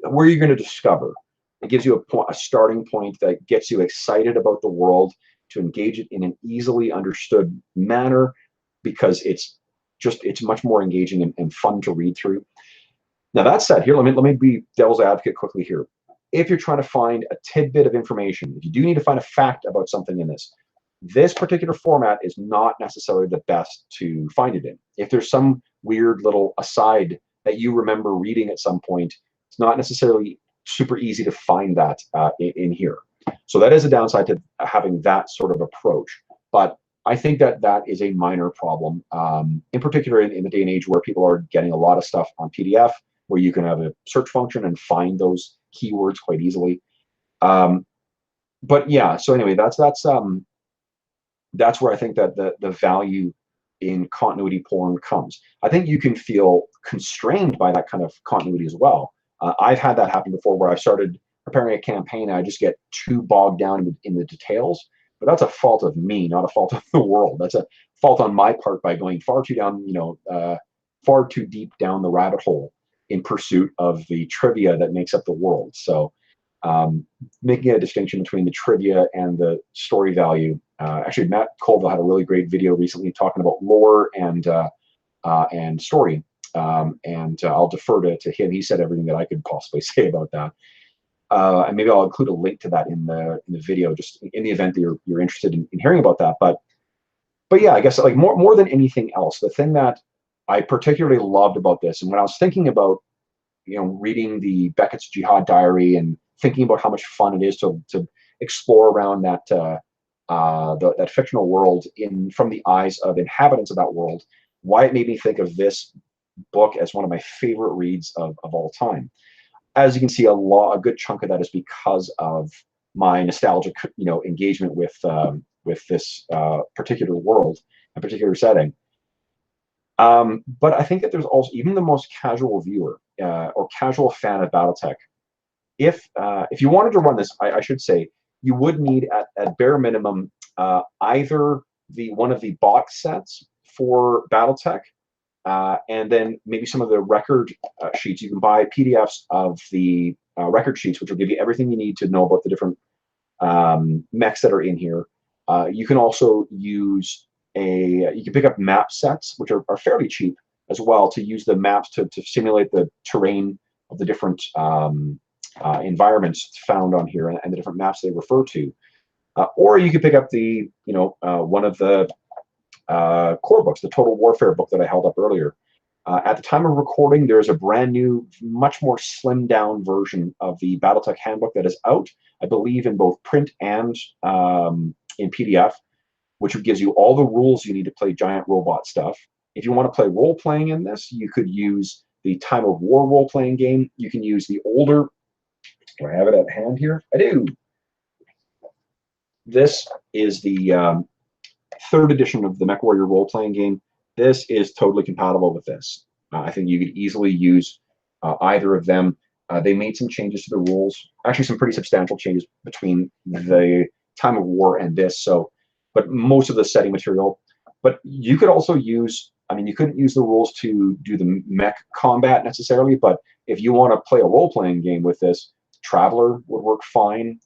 where you're going to discover. It gives you a starting point that gets you excited about the world, to engage it in an easily understood manner, because it's much more engaging and fun to read through. Now, that said, here, let me be devil's advocate quickly here. If you're trying to find a tidbit of information, if you do need to find a fact about something in this particular format is not necessarily the best to find it in. If there's some weird little aside that you remember reading at some point, it's not necessarily super easy to find that in here. So that is a downside to having that sort of approach. But I think that is a minor problem, in particular in the day and age where people are getting a lot of stuff on PDF, where you can have a search function and find those keywords quite easily. But yeah, so anyway, that's where I think that the value in continuity porn comes. I think you can feel constrained by that kind of continuity as well. I've had that happen before, where I've started preparing a campaign and I just get too bogged down in the details. But that's a fault of me, not a fault of the world. That's a fault on my part by going far too deep down the rabbit hole in pursuit of the trivia that makes up the world. So making a distinction between the trivia and the story value. Actually, Matt Colville had a really great video recently talking about lore and story. And I'll defer to him. He said everything that I could possibly say about that. And maybe I'll include a link to that in the video, just in the event that you're interested in hearing about that. But yeah, I guess like more than anything else, the thing that I particularly loved about this, and when I was thinking about reading the Beckett's Jihad Diary and thinking about how much fun it is to explore around that that fictional world from the eyes of inhabitants of that world, why it made me think of this book as one of my favorite reads of all time. As you can see, a good chunk of that is because of my nostalgic, engagement with this particular world and particular setting. But I think that there's also, even the most casual viewer or casual fan of Battletech, if you wanted to run this, I should say, you would need at bare minimum either one of the box sets for Battletech, and then maybe some of the record sheets. You can buy PDFs of the record sheets, which will give you everything you need to know about the different mechs that are in here. You can also use you can pick up map sets, which are fairly cheap as well, to use the maps to simulate the terrain of the different environments found on here and the different maps they refer to. Or you could pick up the, one of the core books, the Total Warfare book that I held up earlier. At the time of recording, there's a brand new, much more slimmed down version of the Battletech handbook that is out, I believe, in both print and in PDF, which gives you all the rules you need to play giant robot stuff. If you want to play role-playing in this, you could use the Time of War role-playing game. You can use the older, do I have it at hand here? I do. This is the third edition of the MechWarrior role-playing game. This is totally compatible with this. I think you could easily use either of them. They made some changes to the rules, actually some pretty substantial changes between the Time of War and this. So, but most of the setting material. But you could also use, I mean, you couldn't use the rules to do the mech combat necessarily, but if you want to play a role-playing game with this, Traveler would work fine.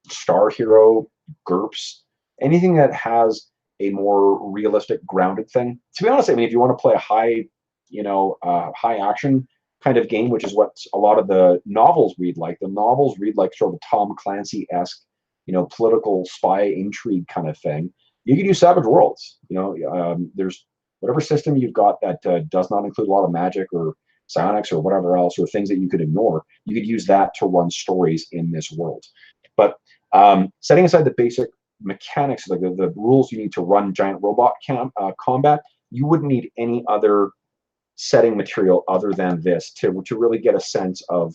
Star Hero, GURPS, anything that has a more realistic, grounded thing. To be honest, I mean, if you want to play a high, high action kind of game, which is what a lot of the novels read like. The novels read like sort of a Tom Clancy-esque, political spy intrigue kind of thing. You could use Savage Worlds. There's whatever system you've got that does not include a lot of magic or psionics or whatever else, or things that you could ignore. You could use that to run stories in this world. But setting aside the basic mechanics, like the rules you need to run giant robot combat, you wouldn't need any other setting material other than this to really get a sense of,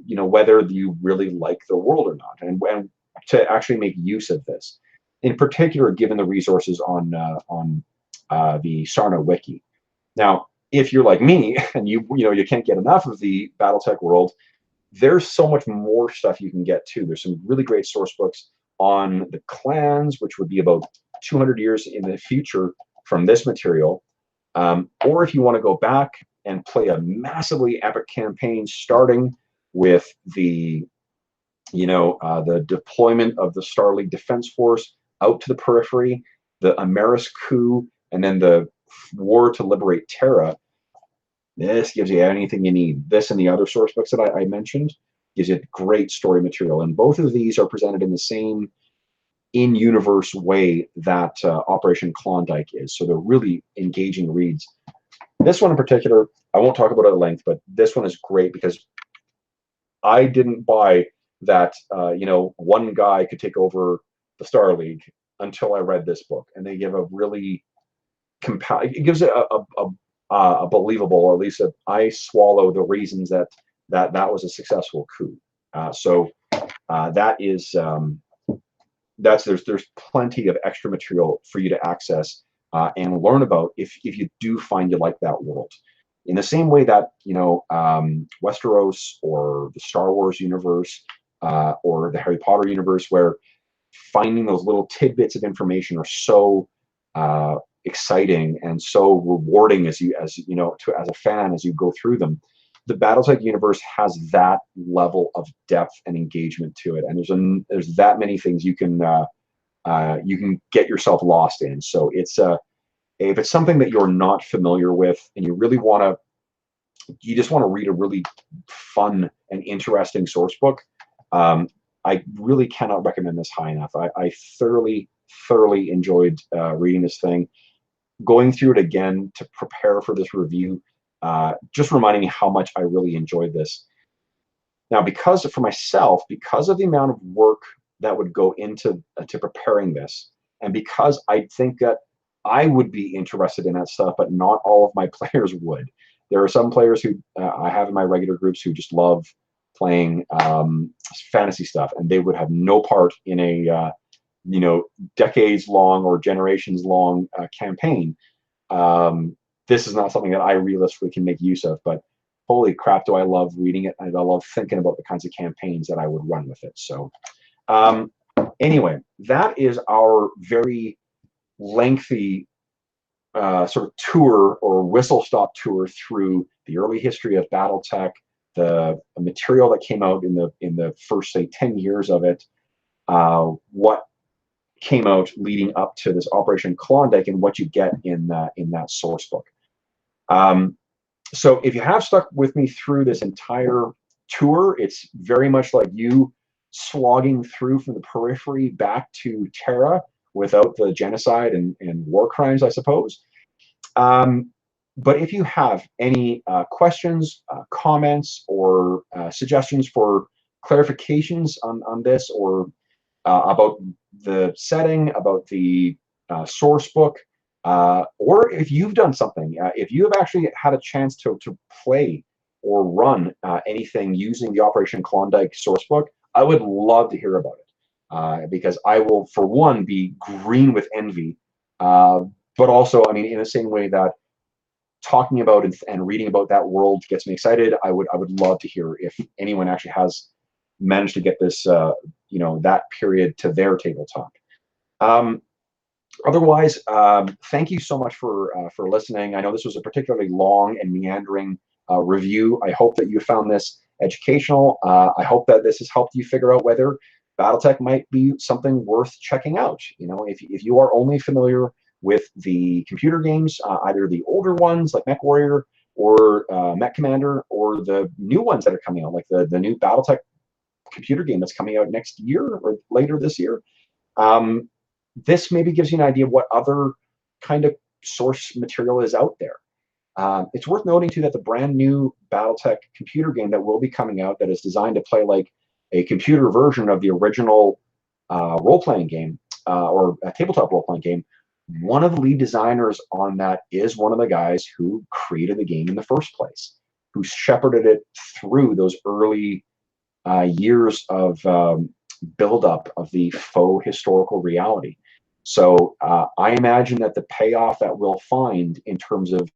whether you really like the world or not, and to actually make use of this. In particular, given the resources on the Sarna wiki. Now, if you're like me and you can't get enough of the Battletech world, there's so much more stuff you can get too. There's some really great source books on the clans, which would be about 200 years in the future from this material. Or if you want to go back and play a massively epic campaign, starting with the deployment of the Star League Defense Force out to the periphery, the Ameris coup, and then the war to liberate Terra. This gives you anything you need. This and the other source books that I mentioned gives you great story material. And both of these are presented in the same in-universe way that Operation Klondike is. So they're really engaging reads. This one in particular, I won't talk about it at length, but this one is great because I didn't buy that, one guy could take over the Star League until I read this book. And they give a really it gives it a believable, or at least I swallow the reasons that was a successful coup. That is there's plenty of extra material for you to access and learn about if you do find you like that world. In the same way that Westeros or the Star Wars universe or the Harry Potter universe, where finding those little tidbits of information are so exciting and so rewarding as a fan as you go through them. The Battletech universe has that level of depth and engagement to it, and there's that many things you can get yourself lost in. So it's if it's something that you're not familiar with and you really you just want to read a really fun and interesting source book, I really cannot recommend this high enough. I thoroughly enjoyed reading this thing. Going through it again to prepare for this review, just reminding me how much I really enjoyed this. Now, for myself, because of the amount of work that would go into preparing this, and because I think that I would be interested in that stuff, but not all of my players would. There are some players who I have in my regular groups who just love playing fantasy stuff, and they would have no part in a decades-long or generations-long campaign. This is not something that I realistically can make use of, but holy crap, do I love reading it, and I love thinking about the kinds of campaigns that I would run with it. So anyway, that is our very lengthy sort of tour or whistle-stop tour through the early history of Battletech, the material that came out in the first, say, 10 years of it, what came out leading up to this Operation Klondike, and what you get in that source book. So if you have stuck with me through this entire tour, it's very much like you slogging through from the periphery back to Terra without the genocide and war crimes, I suppose. But if you have any questions, comments, or suggestions for clarifications on this, or about the setting, about the source book, or if you've done something, if you have actually had a chance to play or run anything using the Operation Klondike source book, I would love to hear about it, because I will, for one, be green with envy, but also, I mean, in the same way that talking about and reading about that world gets me excited, I would love to hear if anyone actually has managed to get this, you know, that period to their tabletop. Otherwise, thank you so much for listening. I know this was a particularly long and meandering review. I hope that you found this educational. I hope that this has helped you figure out whether Battletech might be something worth checking out. You know, if you are only familiar with the computer games, either the older ones like Mech Warrior or Mech Commander, or the new ones that are coming out, like the new Battletech computer game that's coming out next year or later this year, this maybe gives you an idea of what other kind of source material is out there. It's worth noting too that the brand new Battletech computer game that will be coming out, that is designed to play like a computer version of the original role-playing game, or a tabletop role-playing game, one of the lead designers on that is one of the guys who created the game in the first place, who shepherded it through those early years of buildup of the faux historical reality. So I imagine that the payoff that we'll find in terms of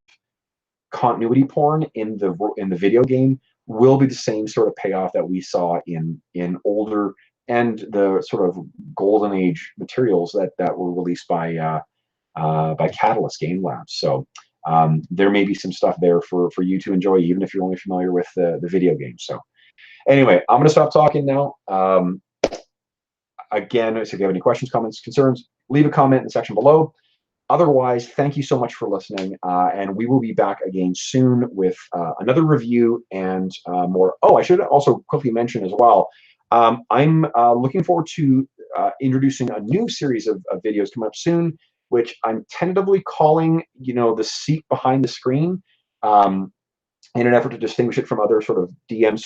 continuity porn in the video game will be the same sort of payoff that we saw in older and the sort of golden age materials that were released by Catalyst Game Labs. So there may be some stuff there for you to enjoy, even if you're only familiar with the video game. So anyway, I'm going to stop talking now. Again, so if you have any questions, comments, concerns, leave a comment in the section below. Otherwise, thank you so much for listening, and we will be back again soon with another review and more. Oh, I should also quickly mention as well, I'm looking forward to introducing a new series of videos coming up soon, which I'm tentatively calling, you know, the seat behind the screen, in an effort to distinguish it from other sort of DMs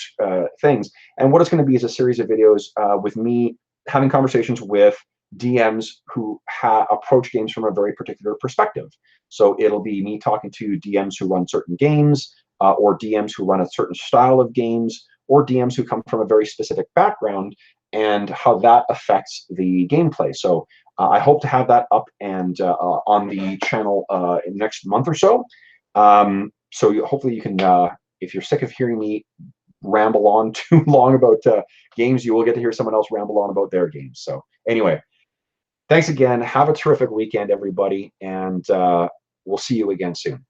things. And what it's going to be is a series of videos with me having conversations with DMs who approach games from a very particular perspective. So it'll be me talking to DMs who run certain games, or DMs who run a certain style of games, or DMs who come from a very specific background, and how that affects the gameplay. So I hope to have that up and on the channel in the next month or so. So hopefully you can, if you're sick of hearing me ramble on too long about games, you will get to hear someone else ramble on about their games. So anyway, thanks again. Have a terrific weekend, everybody, and we'll see you again soon.